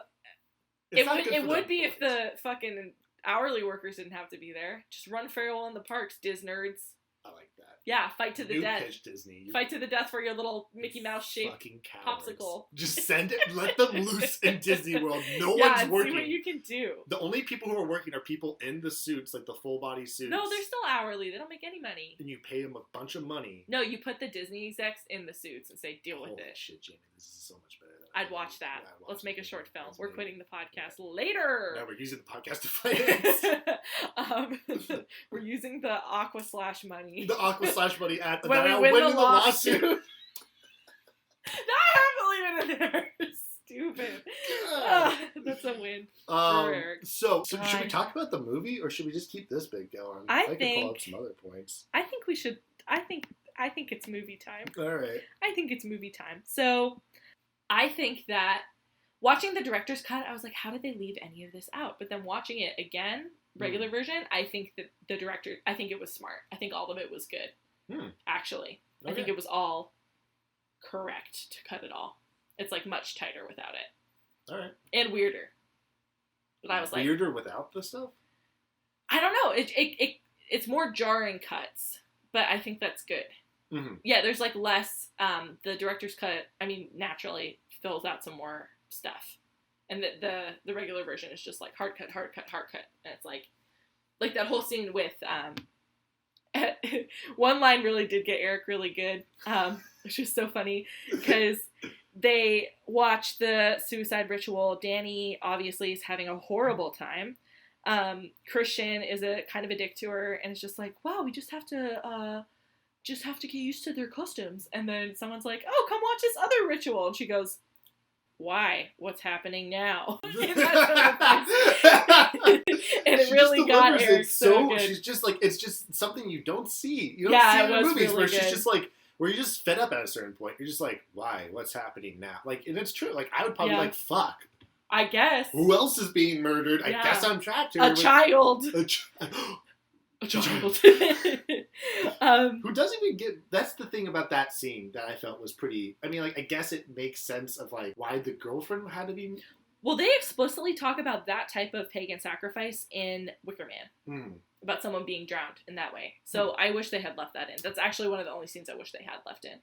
It good would for be them if the fucking hourly workers didn't have to be there. Just run feral in the parks, Disnerds. I like that. Yeah, fight to the New death. pitch, Disney. Fight to the death for your little Mickey Mouse shaped fucking cowards. popsicle. Just send it. Let them loose in Disney World. No Yeah, one's and working. see what you can do. The only people who are working are people in the suits, like the full body suits. No, they're still hourly. They don't make any money. And you pay them a bunch of money. No, you put the Disney execs in the suits and say, deal with Holy it. shit, Jamie, this is so much better. I'd watch that. Yeah, I'd watch Let's make a it. short film. Let's We're make quitting the podcast later. No, we're using the podcast to finance. We're using the Aqua / money. The Aqua / money at When we I'll win win the in the lawsuit. I have to leave it in there. Stupid. That's a win for Eric. So should we talk about the movie, or should we just keep this bit going? I could pull up some other points. I think we should. I think it's movie time. All right. I think it's movie time. So, I think that watching the director's cut, I was like, how did they leave any of this out? But then watching it again, regular version, I think that the director, I think it was smart. I think all of it was good. Actually. Okay. I think it was all correct to cut it all. It's like much tighter without it. All right. And weirder. But I was like, weirder without the stuff? I don't know. It's more jarring cuts, but I think that's good. Mm-hmm. Yeah, there's like less, the director's cut, I mean, naturally fills out some more stuff. And the regular version is just like hard cut. And it's like that whole scene with, one line really did get Eric really good, which was so funny, because they watch the suicide ritual. Danny obviously is having a horrible time. Christian is a kind of a dick to her, and it's just like, wow, we just have to get used to their customs. And then someone's like, oh, come watch this other ritual. And she goes, why? What's happening now? And it really got Eric so good. She's just like, it's just something you don't see. You don't Yeah, see it it in was movies really where good. she's just like, where you're just fed up at a certain point. You're just like, why? What's happening now? Like, and it's true. Like, I would probably be like, fuck. I guess. Who else is being murdered? Yeah. I guess I'm trapped here. A child. A child. Who doesn't even get... That's the thing about that scene that I felt was pretty... I mean, like, I guess it makes sense of, like, why the girlfriend had to be... Well, they explicitly talk about that type of pagan sacrifice in Wicker Man. About someone being drowned in that way. So I wish they had left that in. That's actually one of the only scenes I wish they had left in.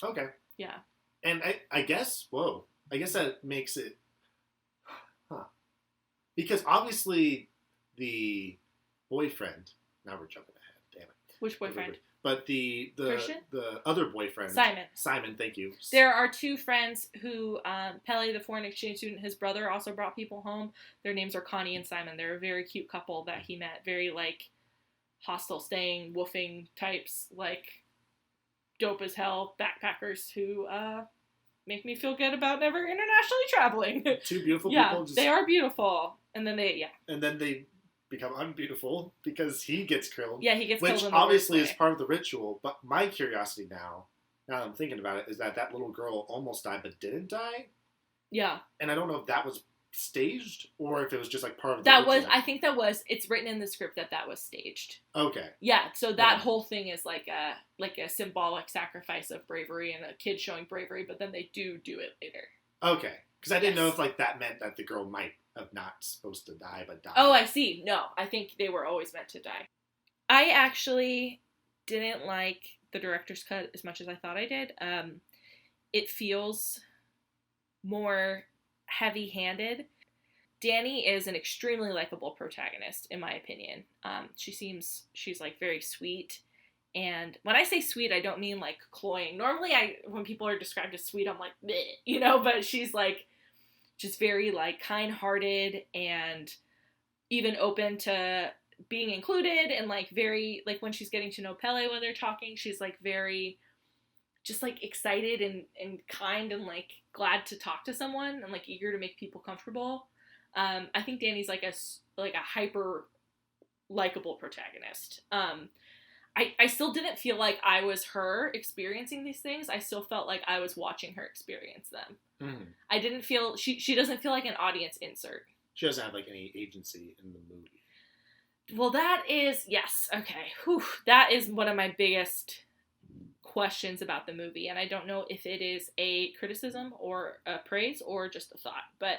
Okay. Yeah. And I guess... Whoa. I guess that makes it... Huh. Because obviously the boyfriend... Now we're jumping ahead. Damn it. Which boyfriend? But the Christian? The other boyfriend. Simon, thank you. There are two friends who, Pele, the foreign exchange student, his brother also brought people home. Their names are Connie and Simon. They're a very cute couple that he met. Very, like, hostel staying, woofing types. Like, dope as hell backpackers who, make me feel good about never internationally traveling. Two beautiful yeah, people. Just... they are beautiful. And then they become unbeautiful because he gets killed. Yeah, he gets killed which in the obviously worst is way. part of the ritual. But my curiosity now that I'm thinking about it, is that little girl almost died but didn't die. Yeah. And I don't know if that was staged or if it was just like part of the That ritual. was, I think that was, it's written in the script that was staged. Okay. Yeah, so that whole thing is like a symbolic sacrifice of bravery and a kid showing bravery, but then they do it later. Okay. Because I didn't know if like that meant that the girl might have not supposed to die but died. Oh, I see. No, I think they were always meant to die. I actually didn't like the director's cut as much as I thought I did. It feels more heavy-handed. Danny is an extremely likable protagonist, in my opinion. She's like very sweet, And when I say sweet, I don't mean like cloying. Normally, when people are described as sweet, I'm like, bleh, but she's like just very like kind-hearted and even open to being included, and like very like when she's getting to know Pele when they're talking, she's like very just like excited and kind and like glad to talk to someone and like eager to make people comfortable. I think Danny's like a hyper likable protagonist. I still didn't feel like I was her experiencing these things. I still felt like I was watching her experience them. Mm. I didn't feel she doesn't feel like an audience insert. She doesn't have like any agency in the movie. Well, that is yes, okay. Whew, that is one of my biggest questions about the movie, and I don't know if it is a criticism or a praise or just a thought. But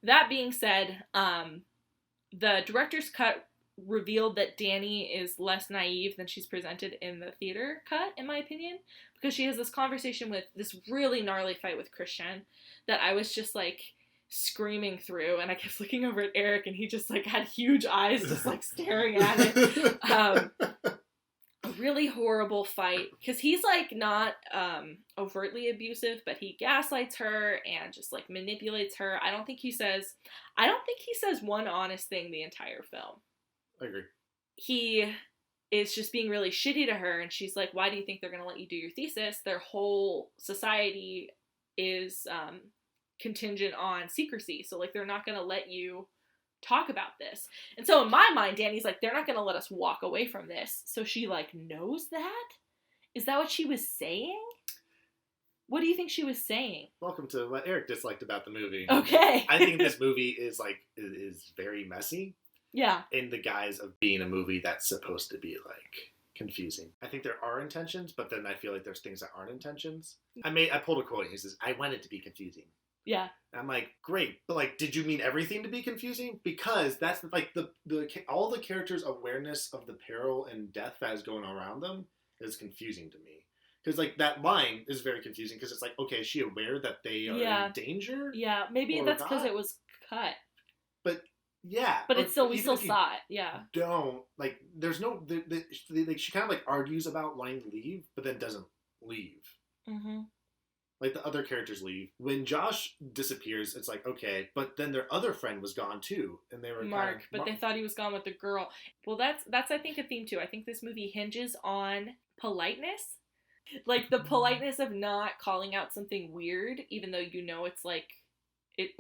that being said, the director's cut revealed that Danny is less naive than she's presented in the theater cut, in my opinion, because she has this conversation with this really gnarly fight with Christian that I was just like screaming through, and I kept looking over at Eric, and he just like had huge eyes just like staring at it. A really horrible fight, because he's like not overtly abusive, but he gaslights her and just like manipulates her. I don't think he says one honest thing the entire film. I agree. He is just being really shitty to her, and she's like, why do you think they're going to let you do your thesis? Their whole society is contingent on secrecy, so like they're not going to let you talk about this. And so in my mind, Danny's like, they're not going to let us walk away from this. So she like knows that? Is that what she was saying? What do you think she was saying? Welcome to what Eric disliked about the movie. Okay. I think this movie is very messy. Yeah. In the guise of being a movie that's supposed to be like confusing. I think there are intentions, but then I feel like there's things that aren't intentions. I pulled a quote. He says, "I want it to be confusing." Yeah. And I'm like, great, but like, did you mean everything to be confusing? Because that's like the all the characters' awareness of the peril and death that is going on around them is confusing to me. Because like that line is very confusing because it's like, okay, is she aware that they are in danger? Yeah, maybe that's because it was cut. But yeah, but it's still we still saw it. Yeah. Don't like. There's no. She kind of like argues about wanting to leave, but then doesn't leave. Mm-hmm. Like the other characters leave. When Josh disappears, it's like okay, but then their other friend was gone too, and they were Mark, but they thought he was gone with the girl. Well, that's I think a theme too. I think this movie hinges on politeness, like the politeness of not calling out something weird, even though you know it's like.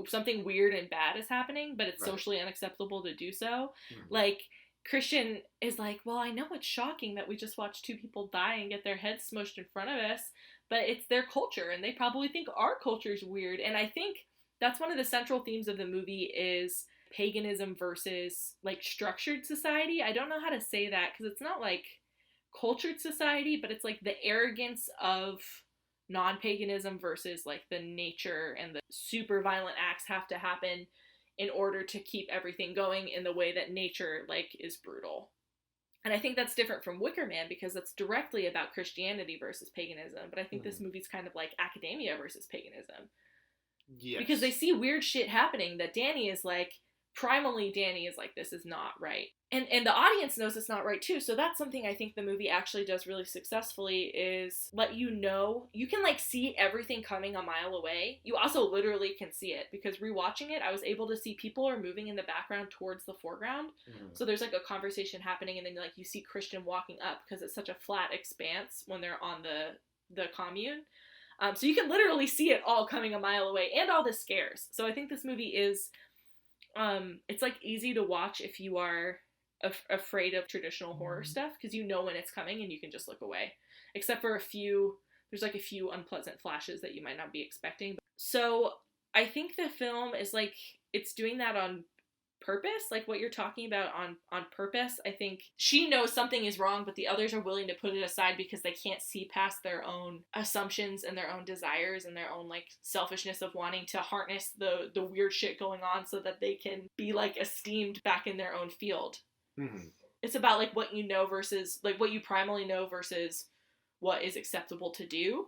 Something weird and bad is happening, but it's socially unacceptable to do so. Mm-hmm. Like, Christian is like, well, I know it's shocking that we just watched two people die and get their heads smushed in front of us, but it's their culture, and they probably think our culture is weird. And I think that's one of the central themes of the movie is paganism versus, like, structured society. I don't know how to say that, because it's not, like, cultured society, but it's, like, the arrogance of non-paganism versus like the nature and the super violent acts have to happen in order to keep everything going in the way that nature like is brutal. And I think that's different from Wicker Man because that's directly about Christianity versus paganism, but I think this movie's kind of like academia versus paganism. Yes. Because they see weird shit happening that Danny is like, primally Danny is like, this is not right. And the audience knows it's not right too, so that's something I think the movie actually does really successfully is let you know, you can like see everything coming a mile away. You also literally can see it, because rewatching it, I was able to see people are moving in the background towards the foreground. Mm-hmm. So there's like a conversation happening, and then like you see Christian walking up, because it's such a flat expanse when they're on the commune. So you can literally see it all coming a mile away, and all the scares. So I think this movie is, it's like easy to watch if you are afraid of traditional horror stuff, because you know when it's coming and you can just look away, except for there's like a few unpleasant flashes that you might not be expecting. So I think the film is like, it's doing that on purpose, like what you're talking about on purpose. I think she knows something is wrong, but the others are willing to put it aside because they can't see past their own assumptions and their own desires and their own like selfishness of wanting to harness the weird shit going on so that they can be like esteemed back in their own field. Mm-hmm. It's about like what you know versus like what you primally know versus what is acceptable to do,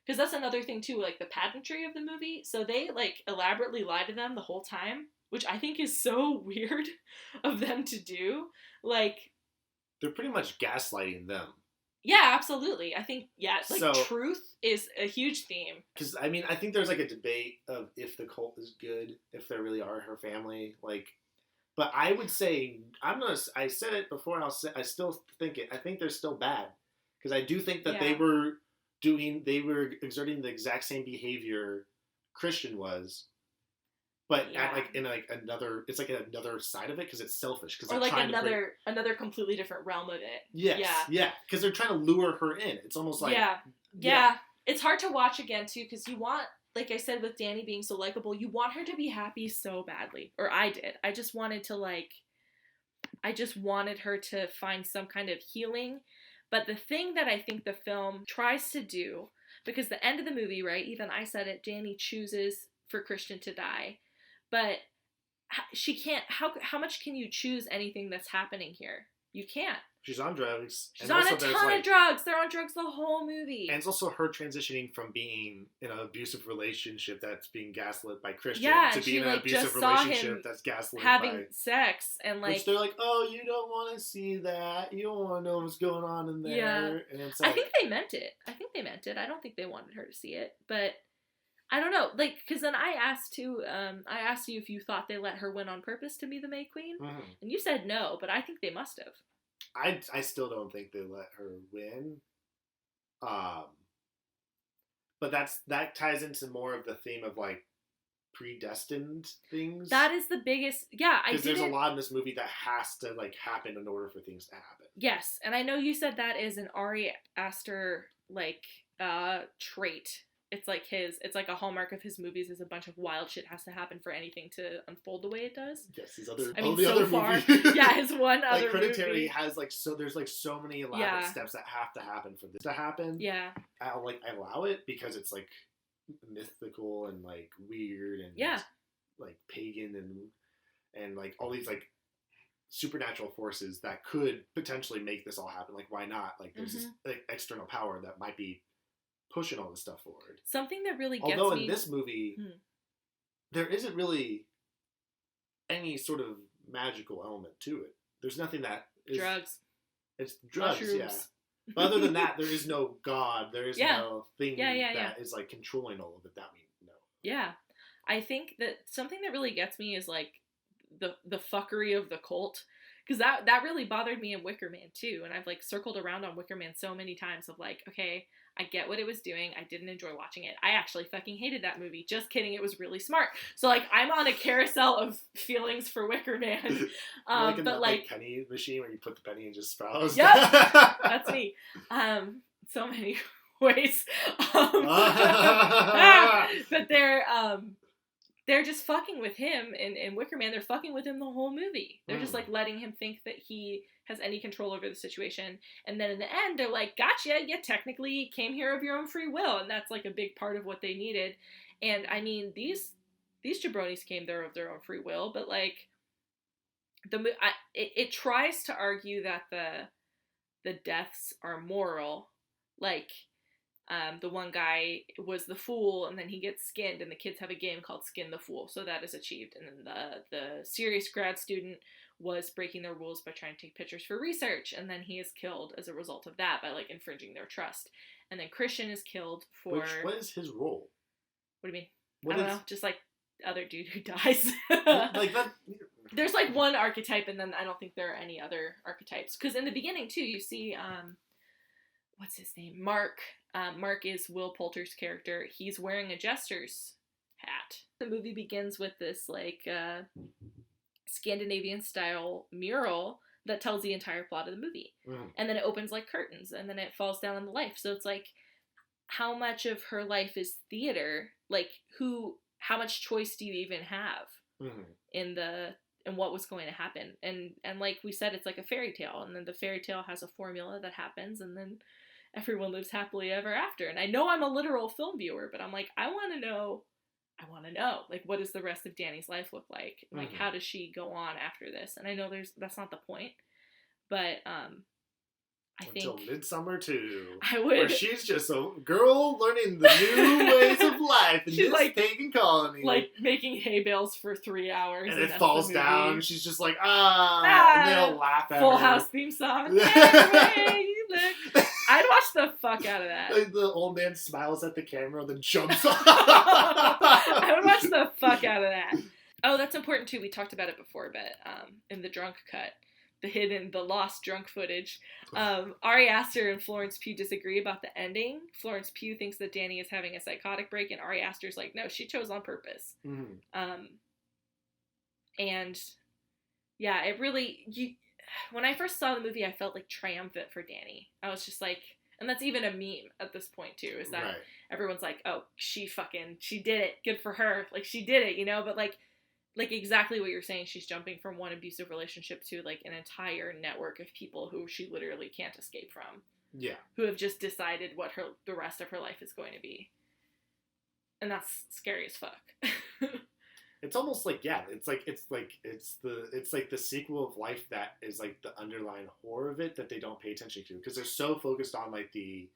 because that's another thing too, like the pageantry of the movie. So they like elaborately lie to them the whole time, which I think is so weird of them to do. Like, they're pretty much gaslighting them. Yeah, absolutely. I think, So- truth is a huge theme. Because, I mean, I think there's, like, a debate of if the cult is good, if they really are her family, like, but I would say, I said it before, and I still think it, I think they're still bad, because I do think that they were exerting the exact same behavior Christian was, but at, like, in, like, another, it's like another side of it, because it's selfish, because Or like another completely different realm of it. Yes, yeah, because they're trying to lure her in. It's almost like... Yeah. It's hard to watch again, too, because you want, like I said, with Dani being so likable, you want her to be happy so badly. Or I did. I just wanted her to find some kind of healing. But the thing that I think the film tries to do, because the end of the movie, right, even I said it, Dani chooses for Christian to die. But she can't, how much can you choose anything that's happening here? You can't. She's on drugs. She's on a ton of drugs. They're on drugs the whole movie. And it's also her transitioning from being in an abusive relationship that's being gaslit by Christian to being in an abusive relationship that's gaslit having sex. And, like... Which they're like, oh, you don't want to see that. You don't want to know what's going on in there. Yeah. And it's like... I think they meant it. I don't think they wanted her to see it. But... I don't know, like, because then I asked you if you thought they let her win on purpose to be the May Queen, and you said no, but I think they must have. I still don't think they let her win, but that ties into more of the theme of, like, predestined things. That is the biggest, because there's a lot in this movie that has to, like, happen in order for things to happen. Yes, and I know you said that is an Ari Aster, like, trait. It's like a hallmark of his movies is a bunch of wild shit has to happen for anything to unfold the way it does. Yes, his other, other movie. His one other movie. Hereditary has, like, there's, like, so many elaborate steps that have to happen for this to happen. Yeah. I allow it because it's, like, mythical and, like, weird and, like, pagan and, like, all these, like, supernatural forces that could potentially make this all happen. Like, why not? Like, there's this, like, external power that might be pushing all this stuff forward. Something that really gets Although in this movie, there isn't really any sort of magical element to it. There's nothing that is... Drugs. It's drugs, Mushrooms. yeah. But other than that, there is no God. There is no thing that is, like, controlling all of it. That means no. Yeah. I think that something that really gets me is, like, the fuckery of the cult. Because that really bothered me in Wicker Man, too. And I've, like, circled around on Wicker Man so many times of, like, okay, I get what it was doing. I didn't enjoy watching it. I actually fucking hated that movie. Just kidding. It was really smart. So, like, I'm on a carousel of feelings for Wicker Man. Like in that, like, penny machine where you put the penny and just sprouts. Yep. That's me. So many ways. But they're just fucking with him in Wicker Man. They're fucking with him the whole movie. They're just, like, letting him think that he has any control over the situation. And then in the end, they're like, gotcha, you technically came here of your own free will. And that's, like, a big part of what they needed. And, I mean, these jabronis came there of their own free will, but, like, it tries to argue that the deaths are moral. Like, the one guy was the fool, and then he gets skinned, and the kids have a game called Skin the Fool, so that is achieved. And then the serious grad student was breaking their rules by trying to take pictures for research, and then he is killed as a result of that by, like, infringing their trust. And then Christian is killed for... What is his role? What do you mean? I don't know, just, like, other dude who dies. Like that... There's, like, one archetype, and then I don't think there are any other archetypes. Because in the beginning, too, you see, what's his name? Mark. Mark is Will Poulter's character. He's wearing a jester's hat. The movie begins with this, like, Scandinavian-style mural that tells the entire plot of the movie. And then it opens like curtains, and then it falls down on the life. So it's like, how much of her life is theater? Like, how much choice do you even have in what was going to happen? And like we said, it's like a fairy tale, and then the fairy tale has a formula that happens, and then everyone lives happily ever after. And I know I'm a literal film viewer, but I'm like, I want to know, like, what does the rest of Dani's life look like? Like, how does she go on after this? And I know that's not the point, but I think until Midsommar 2, where she's just a girl learning the new ways of life in this, like, pagan colony, like making hay bales for 3 hours, and it falls down. And she's just like, and they'll laugh at her. Full House theme song. Hey, you look. I'd watch the fuck out of that. Like the old man smiles at the camera and then jumps off. I would watch the fuck out of that. Oh, that's important too. We talked about it before, but in the drunk cut, the lost drunk footage, Ari Aster and Florence Pugh disagree about the ending. Florence Pugh thinks that Danny is having a psychotic break, and Ari Aster's like, no, she chose on purpose. Mm-hmm. And yeah, it really, when I first saw the movie, I felt like triumphant for Danny. I was just like, and that's even a meme at this point too, is that everyone's like, oh, she did it. Good for her. Like, she did it, you know? But like exactly what you're saying, she's jumping from one abusive relationship to like an entire network of people who she literally can't escape from. Yeah. Who have just decided what the rest of her life is going to be. And that's scary as fuck. It's almost like, yeah, it's like the sequel of life that is like the underlying horror of it that they don't pay attention to, because they're so focused on like the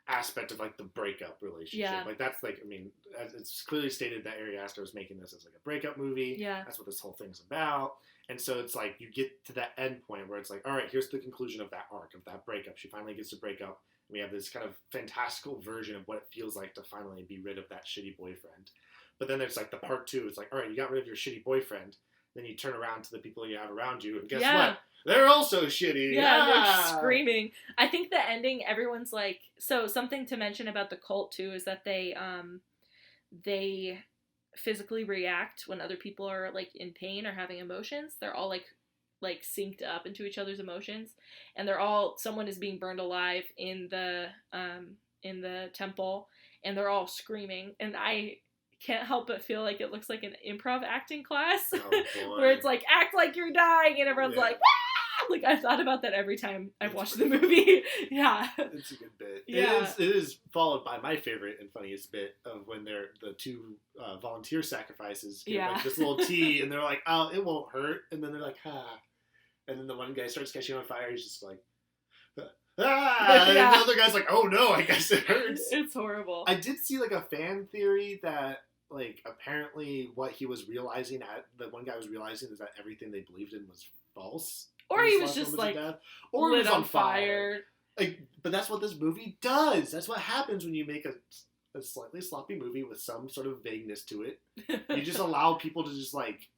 aspect of like the breakup relationship. Yeah. Like that's like, I mean, it's clearly stated that Ari Aster was making this as like a breakup movie. Yeah. That's what this whole thing's about. And so it's like you get to that end point where it's like, all right, here's the conclusion of that arc, of that breakup. She finally gets to break up. And we have this kind of fantastical version of what it feels like to finally be rid of that shitty boyfriend. But then there's like the part two. It's like, all right, you got rid of your shitty boyfriend. Then you turn around to the people you have around you, and guess what? They're also shitty. Yeah, they're screaming. I think the ending, everyone's like, so something to mention about the cult too is that they physically react when other people are like in pain or having emotions. They're all like synced up into each other's emotions, and someone is being burned alive in the temple, and they're all screaming, and I can't help but feel like it looks like an improv acting class. Oh, where it's like, act like you're dying, and everyone's like, ah! Like, I thought about that every time I've watched the movie. Yeah. It's a good bit. Yeah. It is followed by my favorite and funniest bit of when they're the two volunteer sacrifices get like this little tea, and they're like, oh, it won't hurt, and then they're like, ha. And then the one guy starts catching on fire, he's just like, ah! And the other guy's like, oh no, I guess it hurts. It's horrible. I did see like a fan theory that like apparently what he was realizing, the one guy was realizing, is that everything they believed in was false. Or he was just like or lit on fire. Like, but that's what this movie does. That's what happens when you make a slightly sloppy movie with some sort of vagueness to it. You just allow people to just like.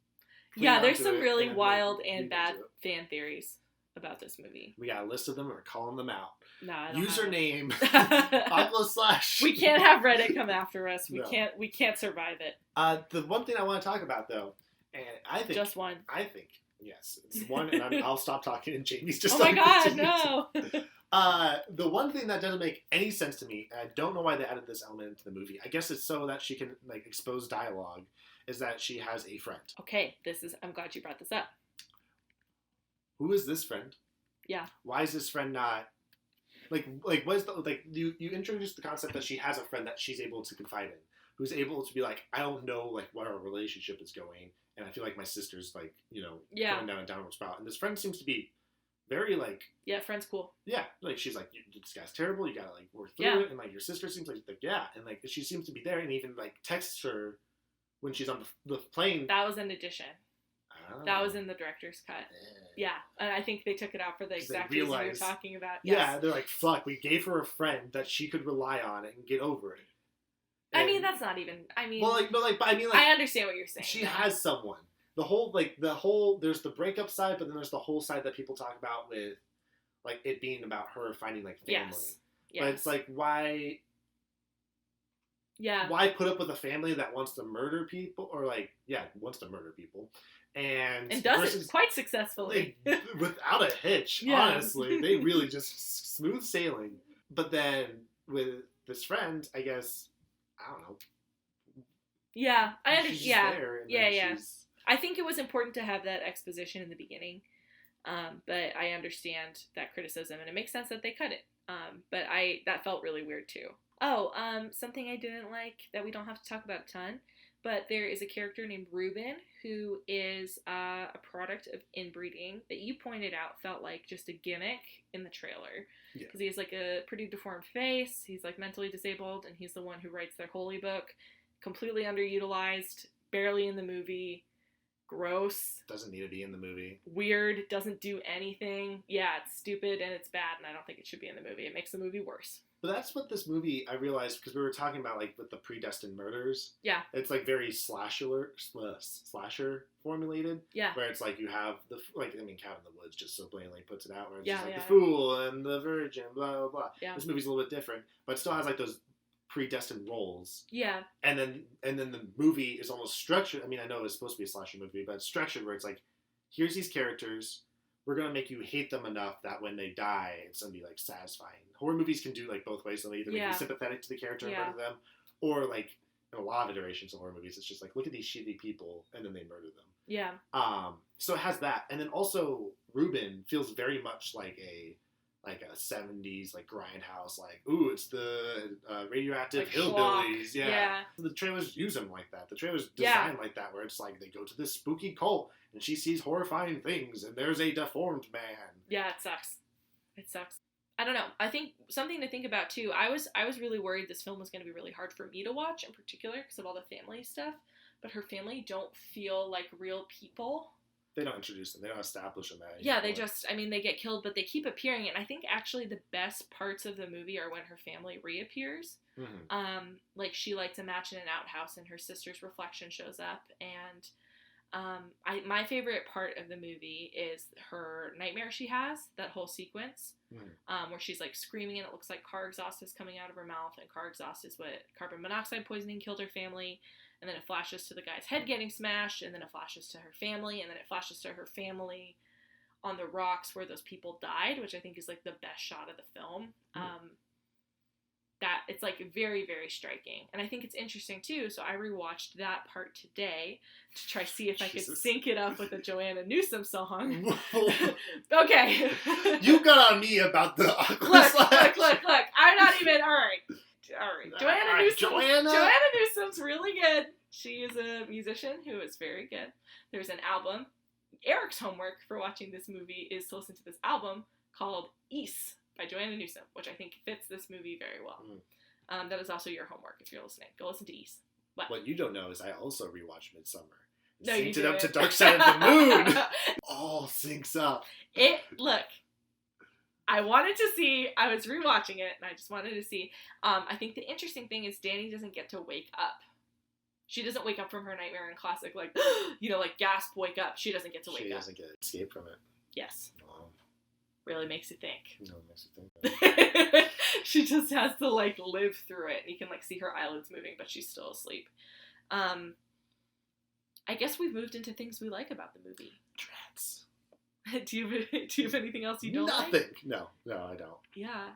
Yeah, there's some really wild and bad fan theories about this movie. We got a list of them. We're calling them out. No, I don't Username / We can't have Reddit come after us. We can't survive it. The one thing I want to talk about though, and I think just one. I think yes, it's one, and I'll stop talking. And Jamie's just. Oh my god, no! The one thing that doesn't make any sense to me, and I don't know why they added this element into the movie. I guess it's so that she can like expose dialogue. Is that she has a friend? Okay, I'm glad you brought this up. Who is this friend? Yeah. Why is this friend not like what is the like you introduced the concept that she has a friend that she's able to confide in, who's able to be like, I don't know like where our relationship is going, and I feel like my sister's like, you know, going down a downward spiral, and this friend seems to be very like, yeah, friend's cool. Yeah, like she's like, this guy's terrible, you gotta like work through it, and like your sister seems like yeah, and like she seems to be there, and even like texts her when she's on the plane. That was an addition. That was in the director's cut. Yeah, and I think they took it out for the exact reason you're talking about. Yes. Yeah, they're like, fuck, we gave her a friend that she could rely on and get over it. And, I mean, that's not even, I mean... Well, I understand what you're saying. She has someone. There's the breakup side, but then there's the whole side that people talk about with, like, it being about her finding, like, family. Yes. But it's like, why... Yeah. Why put up with a family that wants to murder people? Or, like, wants to murder people. And does it quite successfully. Without a hitch, honestly. They really just smooth sailing. But then with this friend, I guess, I don't know. Yeah, I understand. Yeah. I think it was important to have that exposition in the beginning. But I understand that criticism, and it makes sense that they cut it. But that felt really weird too. Oh, something I didn't like that we don't have to talk about a ton. But there is a character named Ruben who is a product of inbreeding that you pointed out felt like just a gimmick in the trailer. Because he has like a pretty deformed face, he's like mentally disabled, and he's the one who writes their holy book. Completely underutilized, barely in the movie. gross. Doesn't need to be in the movie. Weird, doesn't do anything. Yeah, it's stupid and it's bad, and I don't think it should be in the movie. It makes the movie worse. But that's what this movie, I realized, because we were talking about, like, with the predestined murders. Yeah. It's, like, very slasher formulated. Yeah. Where it's, like, you have the, like, I mean, Cabin in the Woods just so blatantly puts it out, where it's Yeah, just, like, yeah. the fool and the virgin, blah, blah, blah. Yeah. This movie's a little bit different, but it still has, like, those predestined roles. Yeah. And then the movie is almost structured. I mean, I know it's supposed to be a slasher movie, but it's structured where it's like, here's these characters. We're going to make you hate them enough that when they die, it's going to be, like, satisfying. Horror movies can do, like, both ways. They'll either make you sympathetic to the character and murder them, or, like, in a lot of iterations of horror movies, it's just like, look at these shitty people, and then they murder them. Yeah. So it has that. And then also, Ruben feels very much like a 70s, like, grindhouse, like, ooh, it's the radioactive like hillbillies. Yeah. The trailers use them like that. The trailers design like that, where it's like, they go to this spooky cult, and she sees horrifying things, and there's a deformed man. Yeah, it sucks. It sucks. I don't know. I think something to think about, too. I was really worried this film was going to be really hard for me to watch, in particular, because of all the family stuff. But her family don't feel like real people. They don't introduce them. They don't establish them. Yeah, they just, I mean, they get killed, but they keep appearing. And I think actually the best parts of the movie are when her family reappears. Mm-hmm. Like, she lights a match in an outhouse and her sister's reflection shows up. And my favorite part of the movie is her nightmare she has, that whole sequence, where she's, like, screaming and it looks like car exhaust is coming out of her mouth. And car exhaust is what carbon monoxide poisoning killed her family. And then it flashes to the guy's head getting smashed, and then it flashes to her family, and then it flashes to her family on the rocks where those people died, which I think is, like, the best shot of the film. That it's, like, very, very striking. And I think it's interesting, too, so I rewatched that part today to try to see if I could sync it up with a Joanna Newsom song. Okay. You got on me about the Look. I'm not even, all right. Joanna Newsom's really good. She is a musician who is very good. There's an album. Eric's homework for watching this movie is to listen to this album called East by Joanna Newsom, which I think fits this movie very well. That is also your homework if you're listening. Go listen to East. What you don't know is I also rewatched Midsommar. No, synced it up to Dark Side of the Moon. All syncs up. Look. I was rewatching it, and I just wanted to see. I think the interesting thing is Dani doesn't get to wake up. She doesn't wake up from her nightmare in classic, like, like, gasp, wake up. She doesn't get to wake up. She doesn't get escape from it. Yes. Really makes you think. No, it makes you think. She just has to, like, live through it. You can, like, see her eyelids moving, but she's still asleep. I guess we've moved into things we like about the movie. Dreads. Do you have anything else you don't like? Nothing. No, I don't. Yeah.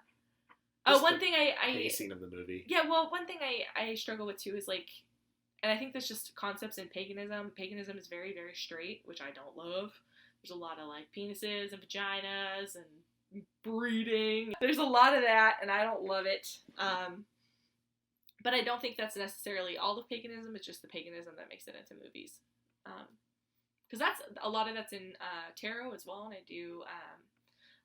Just one thing I pacing of the movie. Yeah, well, one thing I struggle with too is, like, and I think there's just concepts in paganism. Paganism is very, very straight, which I don't love. There's a lot of, like, penises and vaginas and breeding. There's a lot of that, and I don't love it. But I don't think that's necessarily all of paganism. It's just the paganism that makes it into movies. Because that's a lot of that's in tarot as well, and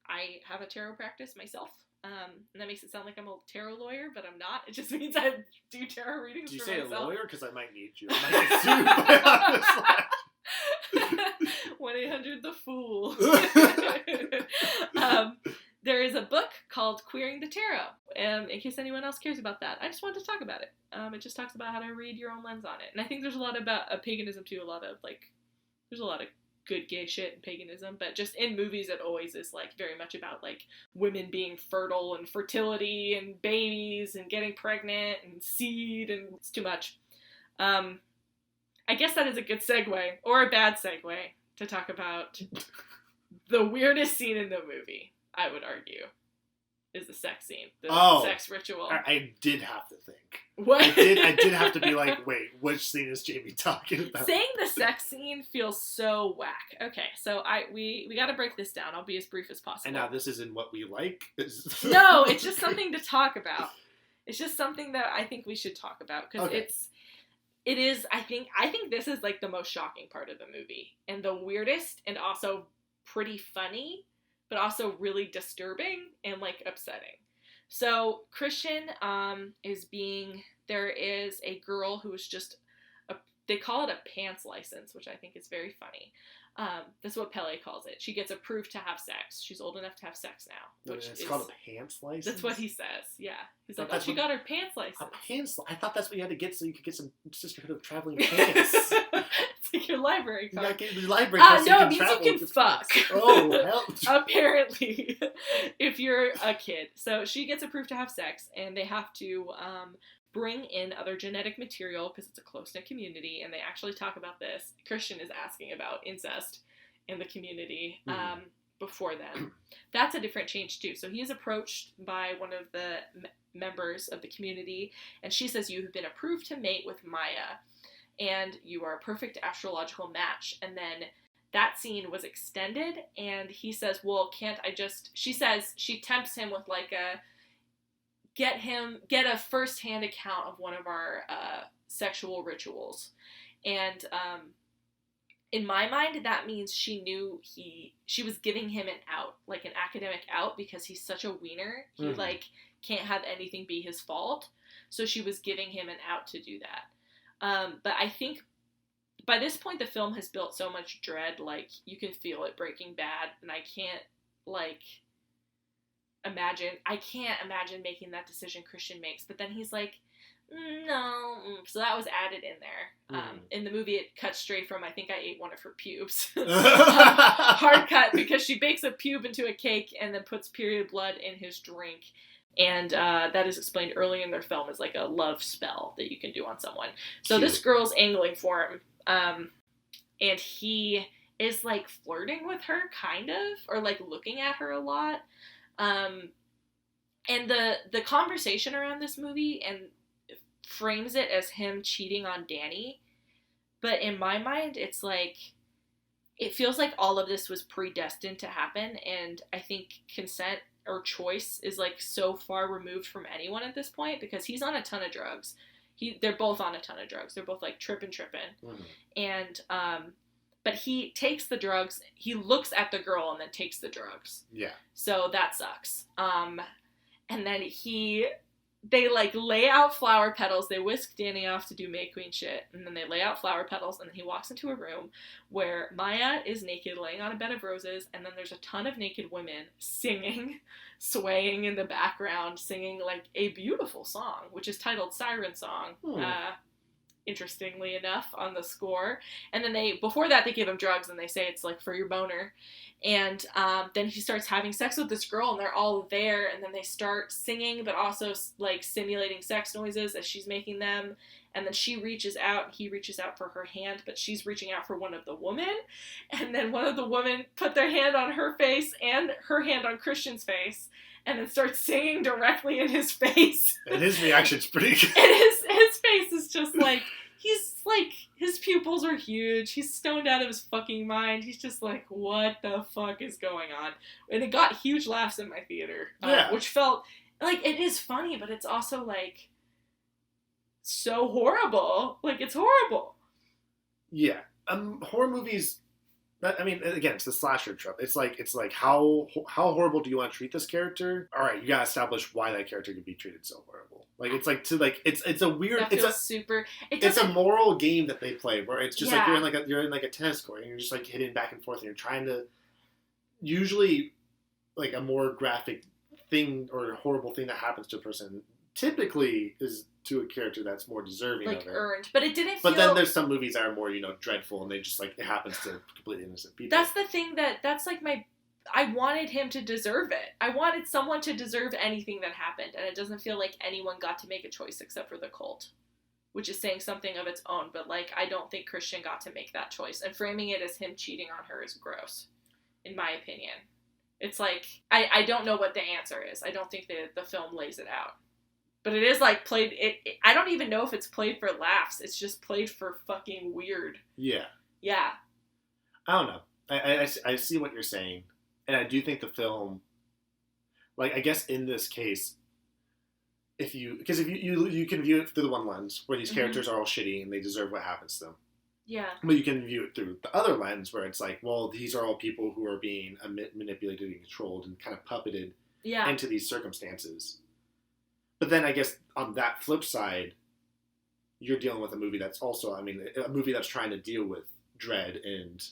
I have a tarot practice myself, and that makes it sound like I'm a tarot lawyer, but I'm not. It just means I do tarot readings for myself. Do you say a lawyer? Because I might need you. I might get sued by 1-800-THE-FOOL. There is a book called Queering the Tarot, in case anyone else cares about that. I just wanted to talk about it. It just talks about how to read your own lens on it, and I think there's a lot about paganism too. There's a lot of good gay shit in paganism, but just in movies it always is, like, very much about, like, women being fertile and fertility and babies and getting pregnant and seed, and it's too much. I guess that is a good segue, or a bad segue, to talk about the weirdest scene in the movie, I would argue, is the sex scene, the sex ritual. I did have to think. What? I did have to be like, wait, which scene is Jamie talking about? Saying the sex scene feels so whack. Okay, so we got to break this down. I'll be as brief as possible. And now this isn't what we like? No, it's just something to talk about. It's just something that I think we should talk about, because it is, I think this is, like, the most shocking part of the movie, and the weirdest, and also pretty funny, but also really disturbing and, like, upsetting. So Christian there is a girl who is just they call it a pants license, which I think is very funny. That's what Pele calls it. She gets approved to have sex. She's old enough to have sex now. It's called a pants license? That's what he says, yeah. He's like, she got her pants license. I thought that's what you had to get so you could get some Sisterhood of Traveling Pants. It's like your library card. Your library card no, it means you can fuck. Oh, hell. Apparently, if you're a kid. So she gets approved to have sex, and they have to bring in other genetic material because it's a close-knit community, and they actually talk about this. Christian is asking about incest in the community before then. That's a different change too. So he is approached by one of the members of the community, and she says, you have been approved to mate with Maya, and you are a perfect astrological match. And then that scene was extended, and he says, well, can't I just... She says, she tempts him with like a... Get a first-hand account of one of our sexual rituals. And in my mind, that means she knew she was giving him an out, like an academic out, because he's such a wiener. He like can't have anything be his fault. So she was giving him an out to do that. But I think by this point, the film has built so much dread, like you can feel it Breaking Bad, and I can't imagine making that decision Christian makes. But then he's like, no. So that was added in there. In the movie, it cuts straight from, I think I ate one of her pubes. Hard cut, because she bakes a pube into a cake and then puts period blood in his drink. And that is explained early in their film as like a love spell that you can do on someone. So Cute. This girl's angling for him. And he is like flirting with her, kind of, or like looking at her a lot. And the conversation around this movie and frames it as him cheating on Danny, but in my mind, it's like, it feels like all of this was predestined to happen, and I think consent or choice is like so far removed from anyone at this point, because he's on a ton of drugs. They're both on a ton of drugs. They're both like tripping. And, but he takes the drugs, he looks at the girl and then takes the drugs. Yeah. So that sucks. And then they like lay out flower petals, they whisk Danny off to do May Queen shit, and then they lay out flower petals, and then he walks into a room where Maya is naked, laying on a bed of roses, and then there's a ton of naked women singing, swaying in the background, singing like a beautiful song, which is titled Siren Song. Interestingly enough, on the score. And then before that, they give him drugs, and they say it's like for your boner. And then he starts having sex with this girl, and they're all there, and then they start singing, but also like simulating sex noises as she's making them. And then she reaches out, and he reaches out for her hand, but she's reaching out for one of the women. And then one of the women put their hand on her face and her hand on Christian's face, and then starts singing directly in his face. And his reaction's pretty good. And his face is just like, he's like, his pupils are huge. He's stoned out of his fucking mind. He's just like, what the fuck is going on? And it got huge laughs in my theater. Which felt like, it is funny, but it's also like so horrible. Like, it's horrible. Yeah. Horror movies, I mean, again, it's the slasher trope. It's like how horrible do you want to treat this character? All right, you gotta establish why that character could be treated so horrible. Like, it's like it's a weird. It's a moral game that they play where it's just like you're in a tennis court and you're just like hitting back and forth and you're trying to, usually like a more graphic thing or a horrible thing that happens to a person typically is to a character that's more deserving like of it. Earned, but it didn't feel... But then there's some movies that are more, dreadful, and they just, like, it happens to completely innocent people. That's the thing that's, like, I wanted him to deserve it. I wanted someone to deserve anything that happened, and it doesn't feel like anyone got to make a choice except for the cult, which is saying something of its own, but, like, I don't think Christian got to make that choice, and framing it as him cheating on her is gross, in my opinion. It's like, I don't know what the answer is. I don't think the film lays it out. But it is, like, played... I don't even know if it's played for laughs. It's just played for fucking weird. Yeah. Yeah. I don't know. I see what you're saying. And I do think the film... Like, I guess in this case, if you can view it through the one lens, where these characters are all shitty and they deserve what happens to them. Yeah. But you can view it through the other lens, where it's like, well, these are all people who are being manipulated and controlled and kind of puppeted into these circumstances. But then I guess on that flip side, you're dealing with a movie that's also, I mean, a movie that's trying to deal with dread and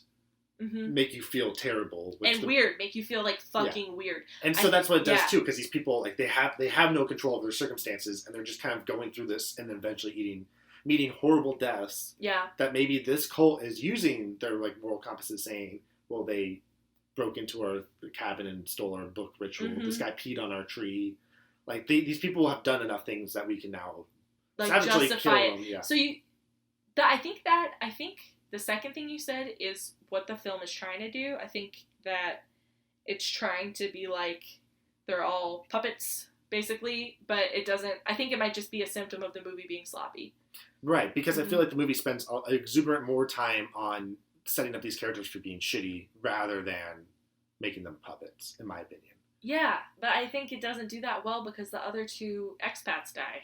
make you feel terrible. And weird. Make you feel, like, fucking weird. And so that's what it does, too, because these people, like, they have no control of their circumstances, and they're just kind of going through this and then eventually meeting horrible deaths. Yeah. That maybe this cult is using their, like, moral compasses, saying, well, they broke into our cabin and stole our book ritual. This guy peed on our tree. Like, these people have done enough things that we can now, like, justify it. Them. Yeah. So I think the second thing you said is what the film is trying to do. I think that it's trying to be like they're all puppets, basically, but it doesn't. I think it might just be a symptom of the movie being sloppy. Right, because I feel like the movie spends exuberant more time on setting up these characters for being shitty rather than making them puppets, in my opinion. Yeah, but I think it doesn't do that well because the other two expats die.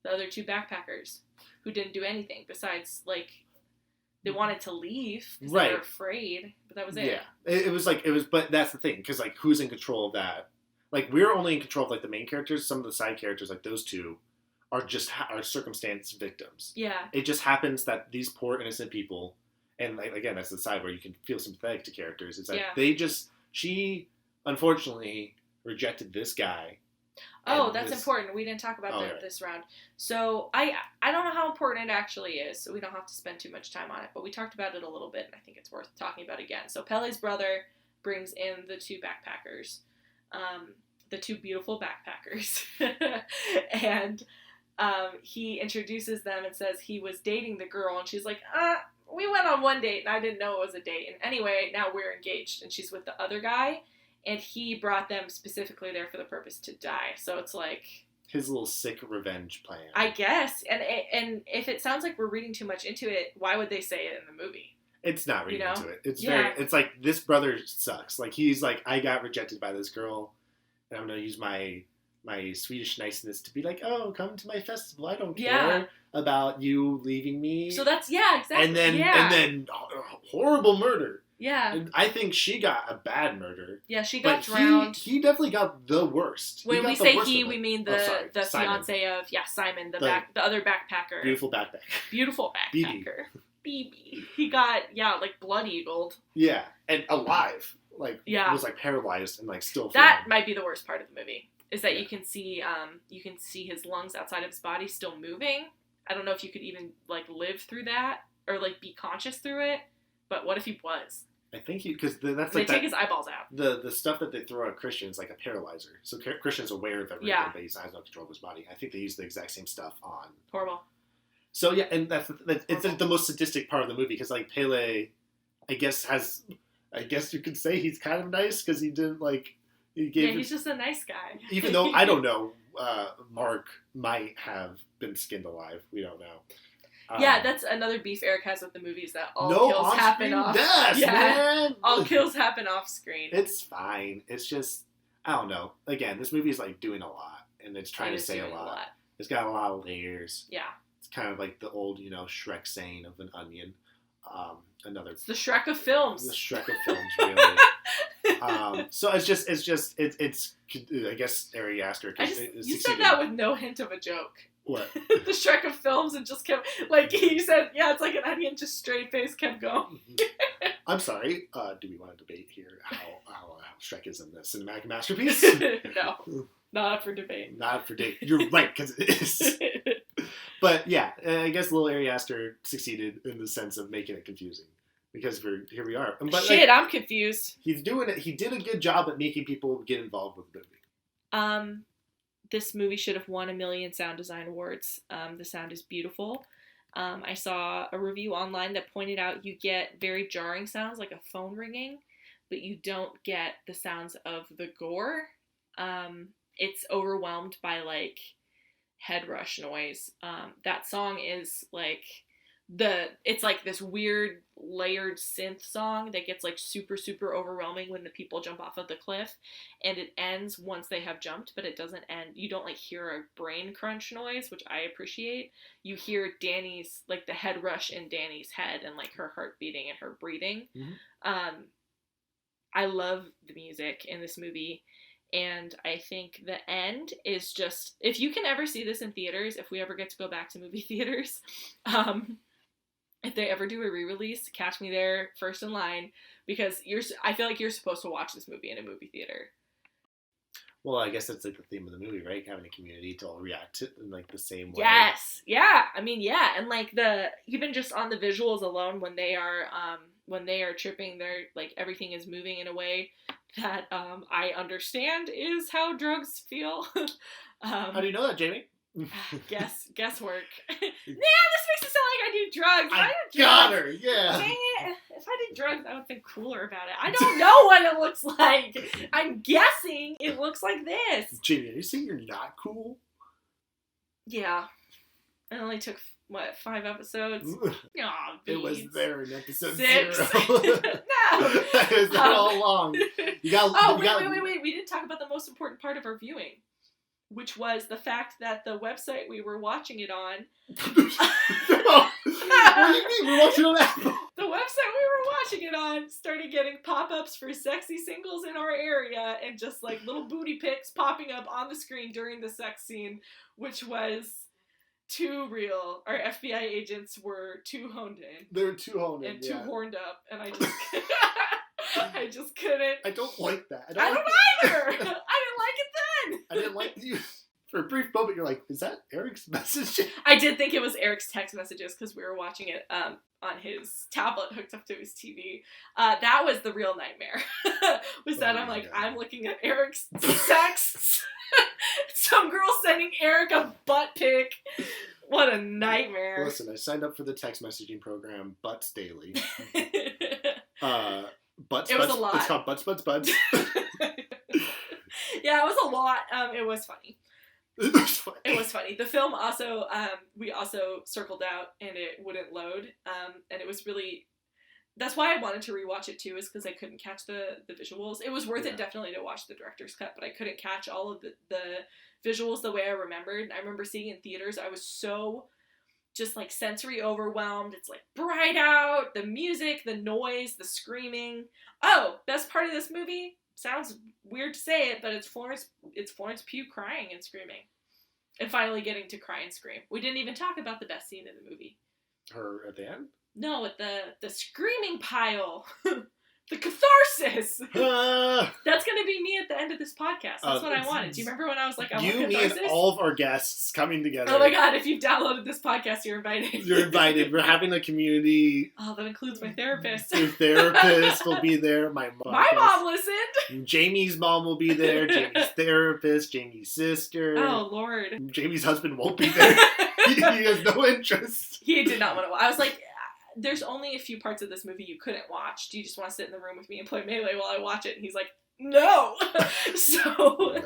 The other two backpackers who didn't do anything besides, like, they wanted to leave because they were afraid, but that was it. Yeah, but that's the thing, because, like, who's in control of that? Like, we're only in control of, like, the main characters. Some of the side characters, like those two, are just are circumstance victims. Yeah. It just happens that these poor innocent people, and, like, again, that's the side where you can feel sympathetic to characters. It's like she unfortunately rejected this guy. Oh, that's important. We didn't talk about this round. So I don't know how important it actually is, so we don't have to spend too much time on it, but we talked about it a little bit, and I think it's worth talking about again. So Pele's brother brings in the two backpackers, the two beautiful backpackers, and he introduces them and says he was dating the girl, and she's like, we went on one date, and I didn't know it was a date, and anyway, now we're engaged, and she's with the other guy. And he brought them specifically there for the purpose to die. So it's like his little sick revenge plan, I guess. And if it sounds like we're reading too much into it, why would they say it in the movie? It's not reading into it. It's it's like, this brother sucks. Like, he's like, I got rejected by this girl, and I'm gonna use my Swedish niceness to be like, oh, come to my festival. I don't care about you leaving me. So that's exactly. And then horrible murder. Yeah. And I think she got a bad murder. Yeah, she got drowned. He definitely got the worst. When we say he, we mean the fiance of Simon, the other backpacker. Beautiful backpacker. Beautiful backpacker. BB. He got like blood-eagled. Yeah, and alive. Like, was like paralyzed and like still. That might be the worst part of the movie. Is that you can see his lungs outside of his body still moving. I don't know if you could even like live through that or like be conscious through it. But what if he was? I think because that's they take his eyeballs out. The stuff that they throw at Christian is like a paralyzer. So Christian's aware of everything, but he has no control of his body. I think they use the exact same stuff on. Horrible. So yeah, and it's like the most sadistic part of the movie because like Pele, I guess you could say he's kind of nice because he didn't like. He's just a nice guy. Even though I don't know, Mark might have been skinned alive. We don't know. That's another beef Eric has with the movies that all kills happen off. Man. All kills happen off screen. It's fine. It's just I don't know. Again, this movie is like doing a lot, and it's trying to say a lot. It's got a lot of layers. Yeah. It's kind of like the old, Shrek saying of an onion. It's the Shrek of films. The Shrek of films, really. So it's I guess Ari Aster. You said that with no hint of a joke. What? The Shrek of films and just kept, like, he said, it's like an onion, just straight face kept going. I'm sorry, do we want to debate here how Shrek is in the cinematic masterpiece? No, not up for debate. Not up for debate. You're right, because it is. But yeah, I guess little Ari Aster succeeded in the sense of making it confusing. Because here we are. But, I'm confused. He's doing it. He did a good job at making people get involved with the movie. This movie should have won 1 million sound design awards. The sound is beautiful. I saw a review online that pointed out you get very jarring sounds like a phone ringing, but you don't get the sounds of the gore. It's overwhelmed by like head rush noise. That song is like it's like this weird layered synth song that gets like super, super overwhelming when the people jump off of the cliff, and it ends once they have jumped, but it doesn't end. You don't like hear a brain crunch noise, which I appreciate. You hear Danny's, like the head rush in Danny's head and like her heart beating and her breathing. Mm-hmm. I love the music in this movie, And I think the end is just, if you can ever see this in theaters, if we ever get to go back to movie theaters, if they ever do a re-release, catch me there first in line, because I feel like you're supposed to watch this movie in a movie theater. Well, I guess that's like the theme of the movie, right? Having a community to all react to in like the same way. Yes, yeah. I mean, yeah, and like even just on the visuals alone, when they are tripping, they're like everything is moving in a way that I understand is how drugs feel. How do you know that, Jamie? Guesswork. This makes it sound like I do drugs. I got her, yeah. Dang it. If I did drugs, I would think cooler about it. I don't know what it looks like. I'm guessing it looks like this. Jamie, are you saying you're not cool? Yeah. It only took, 5 episodes? Aw, it was there in episode 6. 0. No. It was there all along. Wait. We didn't talk about the most important part of our viewing, which was the fact that the website we were watching it on... What do you mean? We're watching it on Apple. The website we were watching it on started getting pop-ups for sexy singles in our area, and just like little booty pics popping up on the screen during the sex scene, which was too real. Our FBI agents were too honed in. They were too honed in, and too horned up, and I just I just couldn't. I don't like that. I don't either. I didn't like it then. I didn't like you. For a brief moment, you're like, is that Eric's message? I did think it was Eric's text messages because we were watching it on his tablet hooked up to his TV. That was the real nightmare. I'm like, God. I'm looking at Eric's texts. Some girl sending Eric a butt pic. What a nightmare. Listen, I signed up for the text messaging program, Butts Daily. Butts, it was a lot. It's called Butts. Yeah, it was a lot. It was funny. It was funny. The film also, we also circled out and it wouldn't load. And it was really, that's why I wanted to rewatch it too, is because I couldn't catch the visuals. It was worth it definitely to watch the director's cut, but I couldn't catch all of the visuals the way I remembered. I remember seeing it in theaters. I was so just like sensory overwhelmed. It's like bright out, the music, the noise, the screaming. Oh, best part of this movie? Sounds weird to say it, but it's Florence Pugh crying and screaming. And finally getting to cry and scream. We didn't even talk about the best scene in the movie. Her at the end? No, at the screaming pile. The catharsis! That's going to be me at the end of this podcast. That's what I wanted. Do you remember when I was like, I want catharsis? You, me, and all of our guests coming together. Oh my God, if you've downloaded this podcast, you're invited. You're invited. We're having a community. Oh, that includes my therapist. Your therapist will be there. My mom listened. Jamie's mom will be there. Jamie's therapist. Jamie's sister. Oh, Lord. Jamie's husband won't be there. He has no interest. He did not want to watch. I was like, there's only a few parts of this movie you couldn't watch. Do you just want to sit in the room with me and play Melee while I watch it? And he's like, no! So,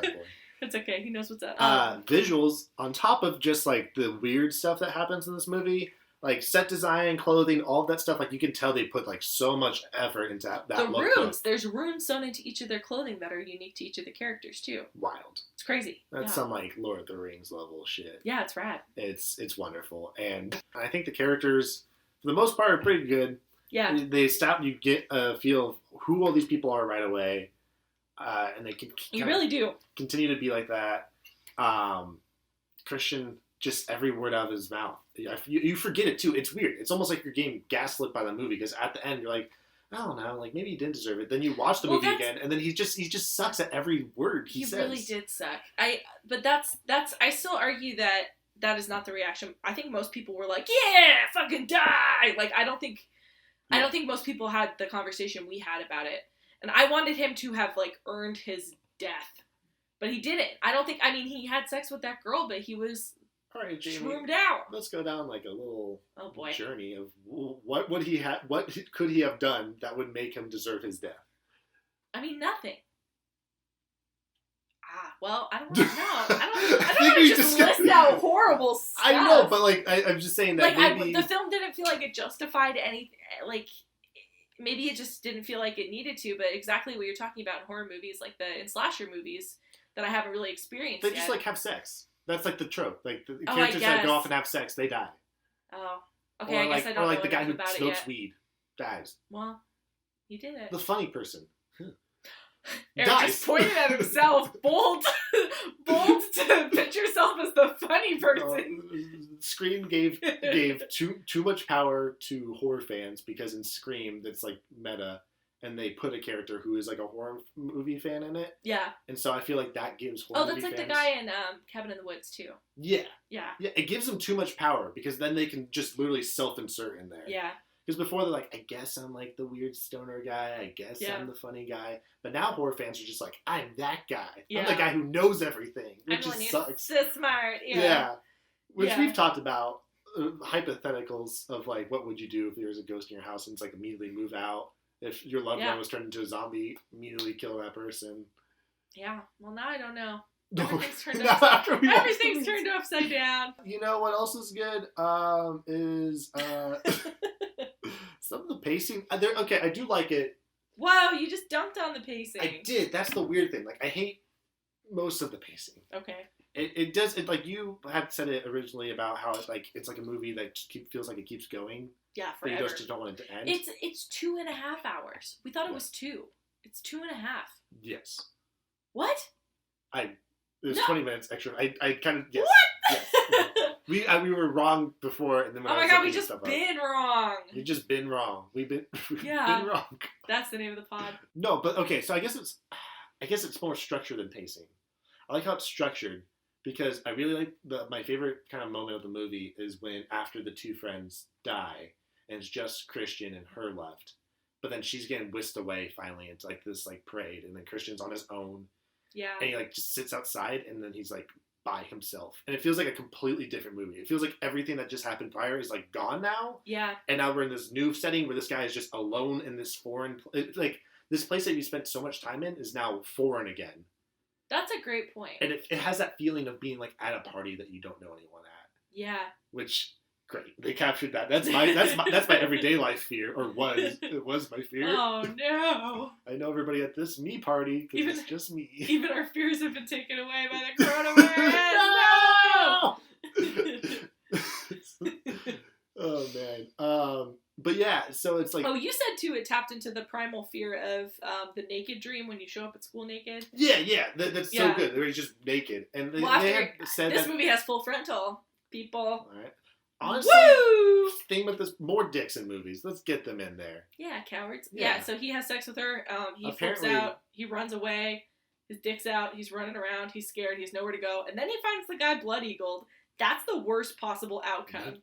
it's okay. He knows what's up. Visuals, on top of just, like, the weird stuff that happens in this movie, like, set design, clothing, all of that stuff, like, you can tell they put, like, so much effort into that the lookbook. Runes. There's runes sewn into each of their clothing that are unique to each of the characters, too. Wild. It's crazy. That's some, like, Lord of the Rings level shit. Yeah, it's rad. It's wonderful. And I think the characters, for the most part, are pretty good. Yeah. They stop, you get a feel of who all these people are right away. And they can you really do continue to be like that. Christian, just every word out of his mouth. You forget it too. It's weird. It's almost like you're getting gaslit by the movie, because at the end you're like, I don't know, like maybe he didn't deserve it. Then you watch the movie again, and then he just sucks at every word he says. He really did suck. But that's I still argue that is not the reaction. I think most people were like, yeah, fucking die. Like I don't think most people had the conversation we had about it. And I wanted him to have like earned his death. But he didn't. He had sex with that girl, but he was all right, Jamie, shroomed out. Let's go down like a little journey of what could he have done that would make him deserve his death? Nothing. Well, I don't know. I don't want to just list out horrible stuff. I know, but like I'm just saying that maybe the film didn't feel like it justified anything. Like maybe it just didn't feel like it needed to. But exactly what you're talking about in horror movies, like in slasher movies that I haven't really experienced. They yet. just like have sex. That's like the trope. Like the characters that go off and have sex, they die. Oh, okay. I guess I don't know. Or like the guy who about smokes weed dies. Well, he did it. The funny person. Eric Guys. just pointed at himself. Bold to pitch yourself as the funny person. Scream gave too much power to horror fans because in Scream that's like meta, and they put a character who is like a horror movie fan in it. Yeah. And so I feel like that gives horror movie that's like fans... the guy in Cabin in the Woods too. Yeah. Yeah. Yeah, it gives them too much power because then they can just literally self-insert in there. Yeah. Because before they're like, I guess I'm like the weird stoner guy. I guess I'm the funny guy. But now horror fans are just like, I'm that guy. Yeah. I'm the guy who knows everything. Which just sucks. So smart. Yeah. Which we've talked about hypotheticals of like, what would you do if there was a ghost in your house and it's like immediately move out? If your loved one was turned into a zombie, immediately kill that person. Yeah. Well, now I don't know. No. Everything's turned upside down. You know what else is good? Is some of the pacing. Okay, I do like it. Wow, you just dunked on the pacing. I did. That's the weird thing. Like, I hate most of the pacing. Okay. It does. It like you had said it originally about how it's like a movie that feels like it keeps going. Yeah, forever. But you just don't want it to end. It's 2.5 hours. We thought it was 2. It's 2.5. Yes. What? It was 20 minutes extra. I kind of yes. What? Yes. We were wrong before, and then oh my god, we just been wrong. We've just been wrong. We've been wrong. That's the name of the pod. No, but okay. So I guess it's more structure than pacing. I like how it's structured because I really like my favorite kind of moment of the movie is when after the two friends die and it's just Christian and her left, but then she's getting whisked away finally into like this like parade, and then Christian's on his own. Yeah. And he like just sits outside, and then he's like by himself, and it feels like a completely different movie. It feels like everything that just happened prior is like gone now. Yeah. And now we're in this new setting where this guy is just alone in this foreign, like this place that you spent so much time in is now foreign again. That's a great point. And it has that feeling of being like at a party that you don't know anyone at. Yeah. Which. Great, they captured that. That's my everyday life fear, or was. It was my fear. Oh no! I know everybody at this me party because it's just me. Even our fears have been taken away by the coronavirus. No! Oh man. But yeah, so it's like. Oh, you said too. It tapped into the primal fear of the naked dream when you show up at school naked. Yeah. That's so good. They're just naked, and they have said this movie has full frontal. People. All right. Honestly, thing with this, more dicks in movies. Let's get them in there. Yeah, cowards. Yeah, so he has sex with her. He flips out. He runs away. His dick's out. He's running around. He's scared. He has nowhere to go. And then he finds the guy blood-eagled. That's the worst possible outcome.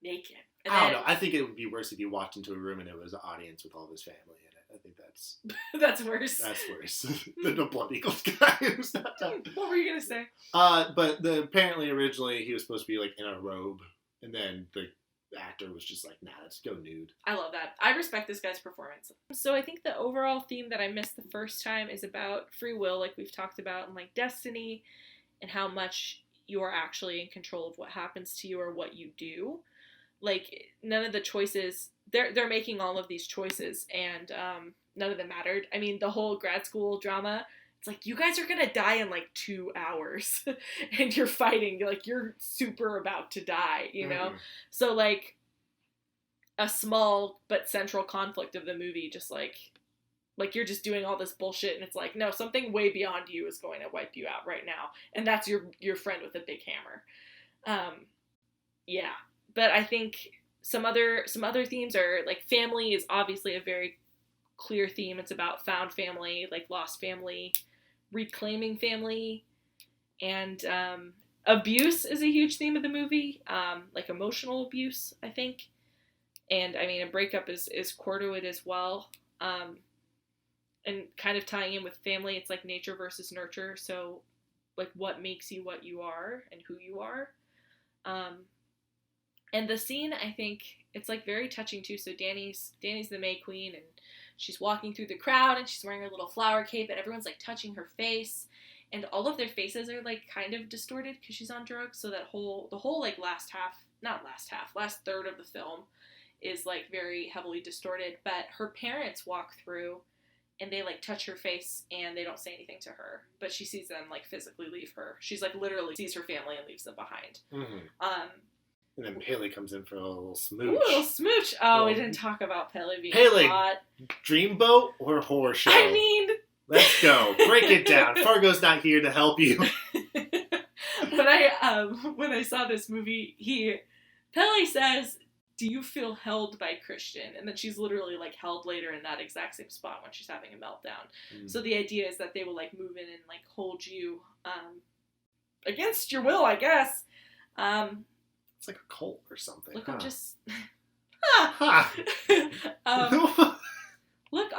Naked. And I don't know. I think it would be worse if you walked into a room and it was an audience with all of his family in it. I think that's... That's worse. That's worse than a blood-eagled guy who's not done. What were you going to say? But apparently originally he was supposed to be like in a robe, and then the actor was just like, nah, let's go nude. I love that. I respect this guy's performance. So I think the overall theme that I missed the first time is about free will, like we've talked about, and like destiny, and how much you are actually in control of what happens to you or what you do. Like, none of the choices, they're making all of these choices, and none of them mattered. I mean, the whole grad school drama, it's like, you guys are gonna die in like 2 hours, and you're fighting, you're super about to die, you know? So, like, a small but central conflict of the movie, just like you're just doing all this bullshit, and it's like, no, something way beyond you is going to wipe you out right now, and that's your friend with a big hammer. Yeah. But I think some other themes are, like, family is obviously a very clear theme. It's about found family, like lost family, reclaiming family, and abuse is a huge theme of the movie, like emotional abuse, I think. And, I mean, a breakup is core to it as well. And kind of tying in with family, it's like nature versus nurture. So, like, what makes you what you are and who you are. And the scene, I think, it's, like, very touching, too. So Danny's the May Queen, and she's walking through the crowd, and she's wearing her little flower cape, and everyone's, like, touching her face. And all of their faces are, like, kind of distorted because she's on drugs. So the whole, like, last third of the film is, like, very heavily distorted. But her parents walk through, and they, like, touch her face, and they don't say anything to her. But she sees them, like, physically leave her. She's, like, literally sees her family and leaves them behind. Mm-hmm. And then Pele comes in for a little Ooh, smooch. a little smooch. Oh, we didn't talk about Pele being hot. Dreamboat or horror show? I mean... Let's go. Break it down. Fargo's not here to help you. When I saw this movie, Pele says, "Do you feel held by Christian?" And then she's literally like held later in that exact same spot when she's having a meltdown. So the idea is that they will like move in and like hold you against your will, I guess. It's like a cult or something. Look, I'm just. Look,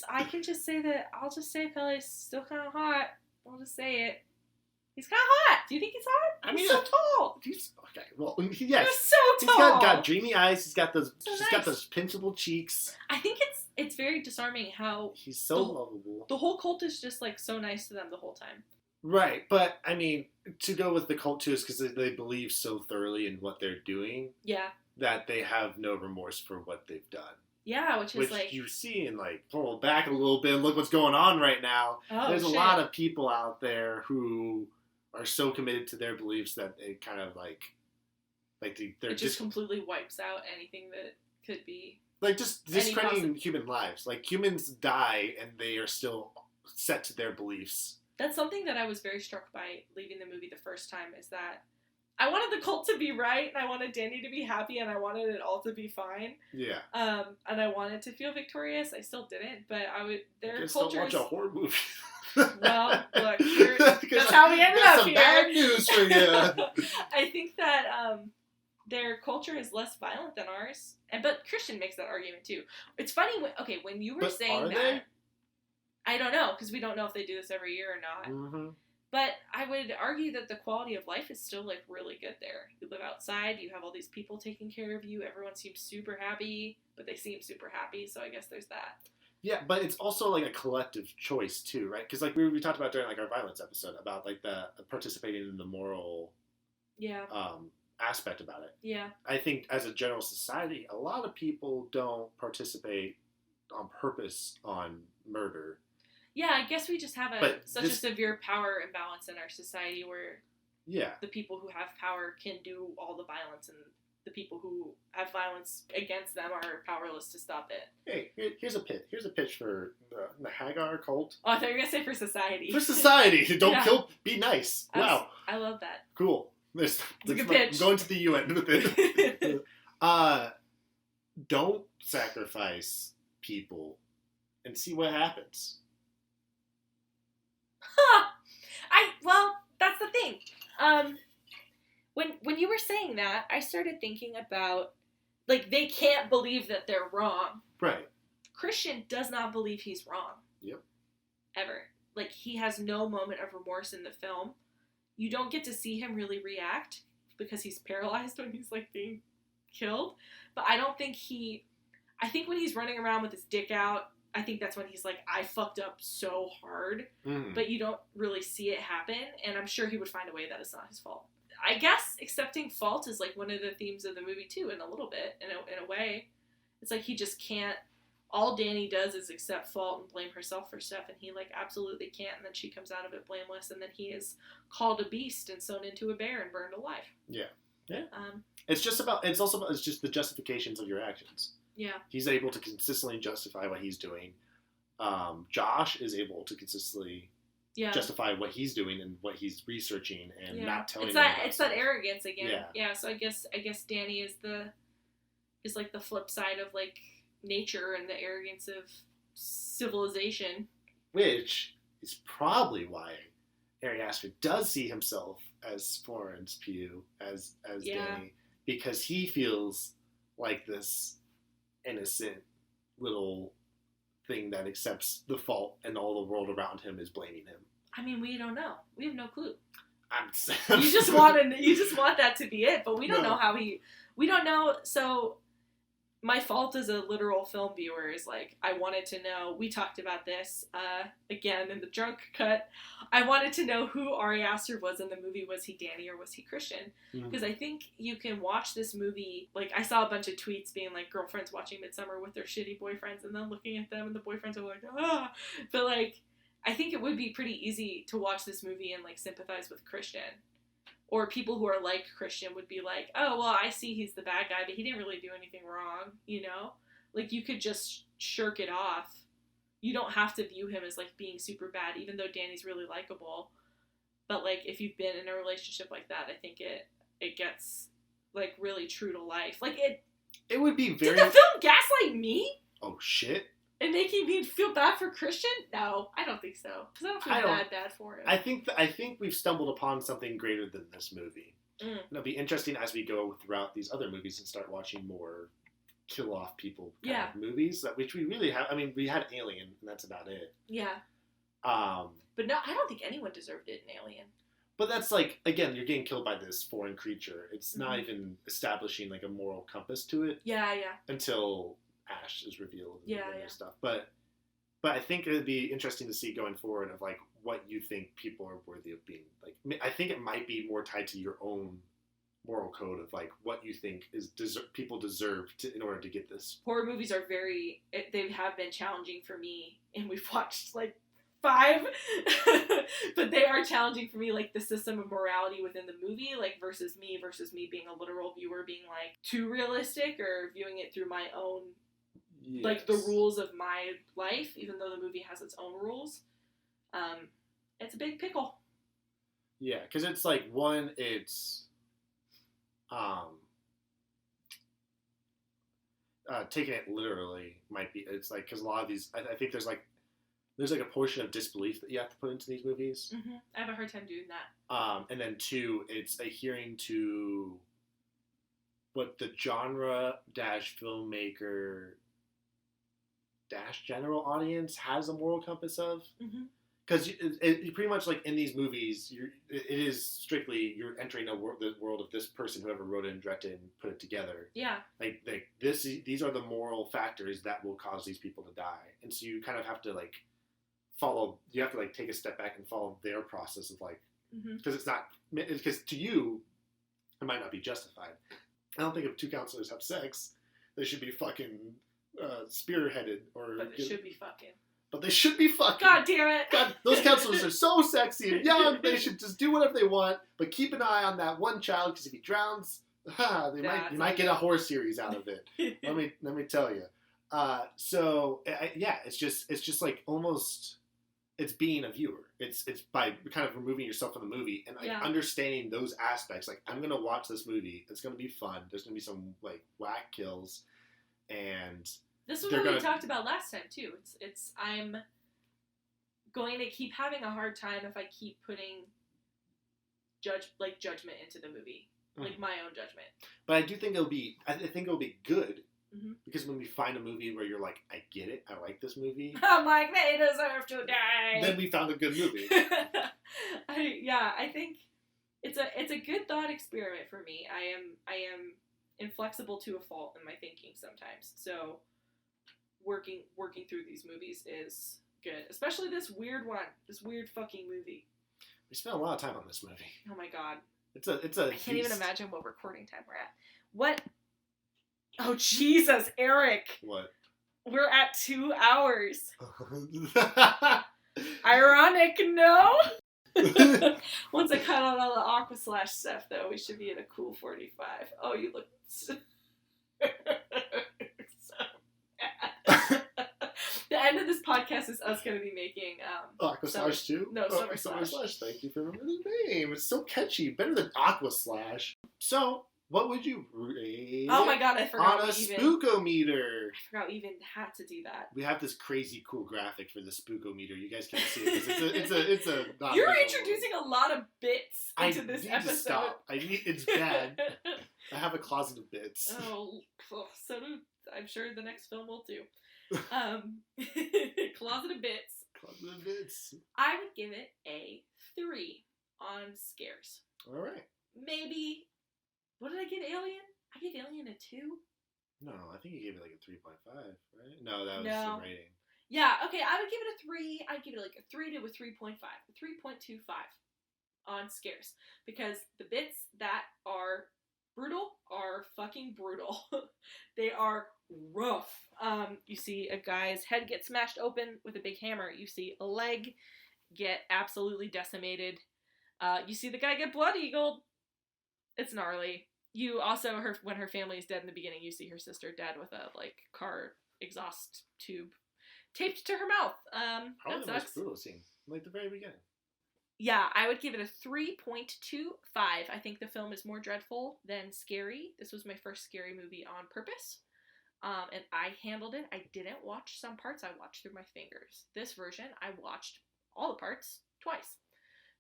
I can just say that. I'll just say Pele's still kind of hot. I'll just say it. He's kind of hot. Do you think he's hot? I mean, he's so tall. He's okay. Well, yes. He's so tall. He's got dreamy eyes. He's got those. So he's nice. got those pinchable cheeks. I think it's very disarming how he's so lovable. The whole cult is just like so nice to them the whole time. Right, but I mean, to go with the cult too is because they believe so thoroughly in what they're doing. Yeah. That they have no remorse for what they've done. Yeah, which is like you see and like pull back a little bit and look what's going on right now. Oh, There's a lot of people out there who are so committed to their beliefs that it kind of like they're just completely wipes out anything that could be like just discrediting human lives. Like humans die and they are still set to their beliefs. That's something that I was very struck by leaving the movie the first time, is that I wanted the cult to be right, and I wanted Danny to be happy, and I wanted it all to be fine. Yeah. And I wanted to feel victorious. I still didn't, but their culture. Don't watch a horror movie. Well, look, that's how we ended up some here. Bad news for you. I think that their culture is less violent than ours, but Christian makes that argument too. It's funny when you were saying that. They? I don't know, because we don't know if they do this every year or not. Mm-hmm. But I would argue that the quality of life is still, like, really good there. You live outside, you have all these people taking care of you, everyone seems super happy, but they seem super happy, so I guess there's that. Yeah, but it's also, like, a collective choice, too, right? Because, like, we talked about during, like, our violence episode about, like, the participating in the moral aspect about it. Yeah. I think, as a general society, a lot of people don't participate on purpose on murder. Yeah, I guess we just have such a severe power imbalance in our society where the people who have power can do all the violence, and the people who have violence against them are powerless to stop it. Hey, here's a pitch. Here's a pitch for the Hagar cult. Oh, I thought you were going to say for society. For society. Don't kill, be nice. Wow. I love that. Cool. It's a good pitch. I'm going to the UN with it. Don't sacrifice people and see what happens. Well, that's the thing. When you were saying that, I started thinking about, like, they can't believe that they're wrong. Right. Christian does not believe he's wrong. Yep. Ever. Like, he has no moment of remorse in the film. You don't get to see him really react because he's paralyzed when he's, like, being killed. But I think when he's running around with his dick out, I think that's when he's like, I fucked up so hard, but you don't really see it happen, and I'm sure he would find a way that it's not his fault. I guess accepting fault is like one of the themes of the movie too, in a little bit, in a way. It's like he just can't, all Danny does is accept fault and blame herself for stuff, and he like absolutely can't, and then she comes out of it blameless, and then he is called a beast and sewn into a bear and burned alive. Yeah. Yeah. It's just the justifications of your actions. Yeah. He's able to consistently justify what he's doing. Josh is able to consistently justify what he's doing and what he's researching and not telling anyone about it's that arrogance again. Yeah. So I guess Danny is like the flip side of like nature and the arrogance of civilization. Which is probably why Ari Aster does see himself as Florence Pugh, as Danny, because he feels like this innocent little thing that accepts the fault and all the world around him is blaming him. I mean, we don't know. We have no clue. You just want that to be it, but we don't know how we don't know. So my fault as a literal film viewer is like, I wanted to know, we talked about this again in the drunk cut, I wanted to know who Ari Aster was in the movie. Was he Danny or was he Christian? Because I think you can watch this movie, like I saw a bunch of tweets being like girlfriends watching Midsommar with their shitty boyfriends and then looking at them and the boyfriends are like, ah, but like I think it would be pretty easy to watch this movie and like sympathize with Christian. or people who are like Christian would be like, oh, well, I see he's the bad guy, but he didn't really do anything wrong, you know? Like, you could just shirk it off. You don't have to view him as, like, being super bad, even though Danny's really likable. But, like, if you've been in a relationship like that, I think it gets, like, really true to life. Like, it would be very... Did the film gaslight me? Oh, shit. And making me feel bad for Christian? No, I don't think so. Because I don't feel bad for him. I think we've stumbled upon something greater than this movie. It'll be interesting as we go throughout these other movies and start watching more kill off people kind of movies, which we really have. I mean, we had Alien, and that's about it. Yeah. But no, I don't think anyone deserved it in Alien. But that's like, again, you're getting killed by this foreign creature. It's not even establishing like a moral compass to it. Yeah. Until Ash is revealed and stuff. But I think it would be interesting to see going forward of like what you think people are worthy of being. Like, I think it might be more tied to your own moral code of like what you think is people deserve in order to get this. Horror movies are they have been challenging for me, and we've watched like 5, but they are challenging for me, like the system of morality within the movie, like versus me being a literal viewer being like too realistic or viewing it through my own like the rules of my life, even though the movie has its own rules. It's a big pickle. Yeah, because it's like, one, it's taking it literally might be, it's like, because a lot of these, I think there's like a portion of disbelief that you have to put into these movies. I have a hard time doing that. And then 2, it's adhering to what the genre-filmmaker general audience has a moral compass of. Because it pretty much, like, in these movies, it is strictly, you're entering the world of this person, whoever wrote it and directed it and put it together. Yeah. Like these are the moral factors that will cause these people to die. And so you kind of have to, like, you have to, like, take a step back and follow their process of, like, because because to you, it might not be justified. I don't think if 2 counselors have sex, they should be fucking spearheaded or... But they should be fucking. But they should be fucking. God damn it. God, those counselors are so sexy and young. They should just do whatever they want. But keep an eye on that one child, because if he drowns, you might get a horror series out of it. let me tell you. It's just like almost, it's being a viewer. It's by kind of removing yourself from the movie and like understanding those aspects. Like, I'm gonna watch this movie. It's gonna be fun. There's gonna be some like whack kills, and this was what we talked about last time too. I'm going to keep having a hard time if I keep putting judgment into the movie, like my own judgment. But I do think I think it'll be good. Because when we find a movie where you're like, I get it, I like this movie. I'm like, they deserve to die. Then we found a good movie. I think it's a good thought experiment for me. I am inflexible to a fault in my thinking sometimes. So working through these movies is good, especially this weird fucking movie. We spent a lot of time on this movie. Oh my god, it's a. I can't even imagine what recording time we're at. What? Oh, Jesus, Eric. What? We're at 2 hours. Ironic, no? Once I cut out all the Aqua Slash stuff, though, we should be at a cool 45. Oh, you look so bad. The end of this podcast is us going to be making... Aqua Slash 2? No, Summer Slash. Thank you for remembering the name. It's so catchy. Better than Aqua Slash. So... what would you rate? Oh my god, I forgot. On a spookometer. I forgot we even had to do that. We have this crazy cool graphic for the spookometer. You guys can't see it because it's a not You're introducing a lot of bits into this episode. To stop. It's bad. I have a closet of bits. Oh, so do, I'm sure the next film will too. Closet of bits. Closet of bits. I would give it a 3 on scares. All right. Maybe. What did I give Alien? I gave Alien a 2. No, I think you gave it like a 3.5, right? No, that was the rating. Yeah, okay, I would give it a 3. I'd give it like a 3 to a 3.5. A 3.25 on scares. Because the bits that are brutal are fucking brutal. They are rough. You see a guy's head get smashed open with a big hammer. You see a leg get absolutely decimated. You see the guy get blood-eagled. It's gnarly. You also, when her family is dead in the beginning, you see her sister dead with a, like, car exhaust tube taped to her mouth. Probably that the sucks. most brutal scene, like the very beginning. Yeah, I would give it a 3.25. I think the film is more dreadful than scary. This was my first scary movie on purpose. And I handled it. I didn't watch some parts. I watched through my fingers. This version, I watched all the parts twice.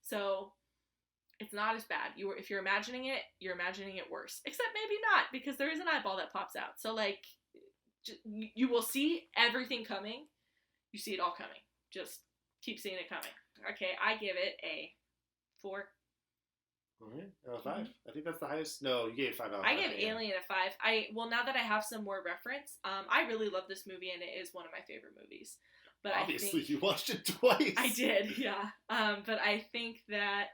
So it's not as bad. If you're imagining it, you're imagining it worse. Except maybe not, because there is an eyeball that pops out. So, like, you will see everything coming. You see it all coming. Just keep seeing it coming. Okay, I give it a 4. Alright, out of 5. Mm-hmm. I think that's the highest. No, you gave 5 out of 5. I gave Alien a 5. Well, now that I have some more reference, I really love this movie, and it is one of my favorite movies. But obviously, you watched it twice. I did, yeah. But I think that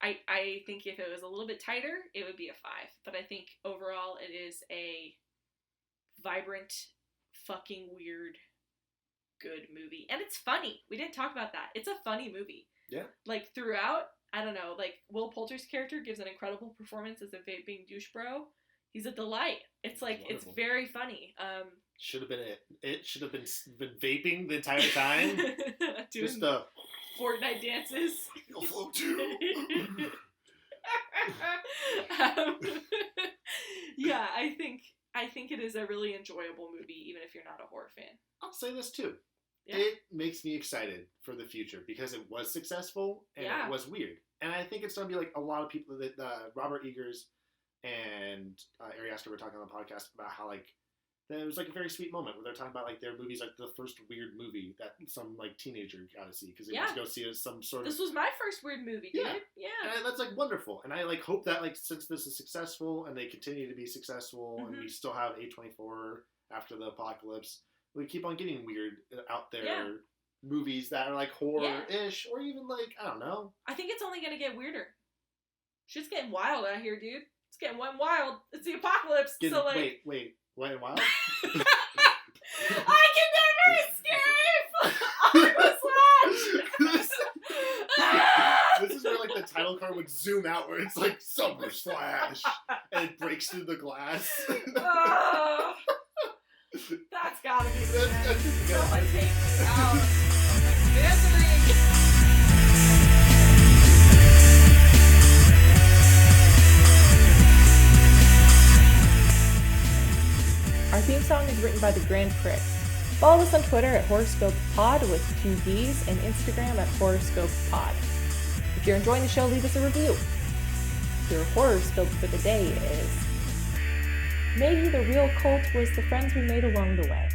I think if it was a little bit tighter, it would be a 5. But I think overall, it is a vibrant, fucking weird, good movie, and it's funny. We didn't talk about that. It's a funny movie. Yeah. Like throughout, I don't know. Like Will Poulter's character gives an incredible performance as a vaping douche bro. He's a delight. It's like it's very funny. Should have been it. It should have been vaping the entire time. Just the Fortnite dances. You'll float too. Yeah, I think it is a really enjoyable movie, even if you're not a horror fan. I'll say this too. Yeah. It makes me excited for the future because it was successful and it was weird. And I think it's going to be like a lot of people that Robert Eggers and Ari Aster were talking on the podcast about how like it was like a very sweet moment where they're talking about like their movies, like the first weird movie that some like teenager got to see because they went to go see some sort of. This was my first weird movie, dude. Yeah. And that's like wonderful. And I like hope that like since this is successful and they continue to be successful and we still have A24 after the apocalypse, we keep on getting weird out there movies that are like horror-ish or even like, I don't know. I think it's only going to get weirder. Shit's getting wild out here, dude. It's getting wild. It's the apocalypse. So like... Wait, Wet and Wild? I can never escape! This is where like the title card would zoom out where it's like Summer Slash and it breaks through the glass. That's gotta be that's someone take me out of my misery. Our theme song is written by the Grand Prix. Follow us on Twitter at Horrorscope Pod with 2 Ds and Instagram at Horrorscope Pod. If you're enjoying the show, leave us a review. Your horoscope for the day is... maybe the real cult was the friends we made along the way.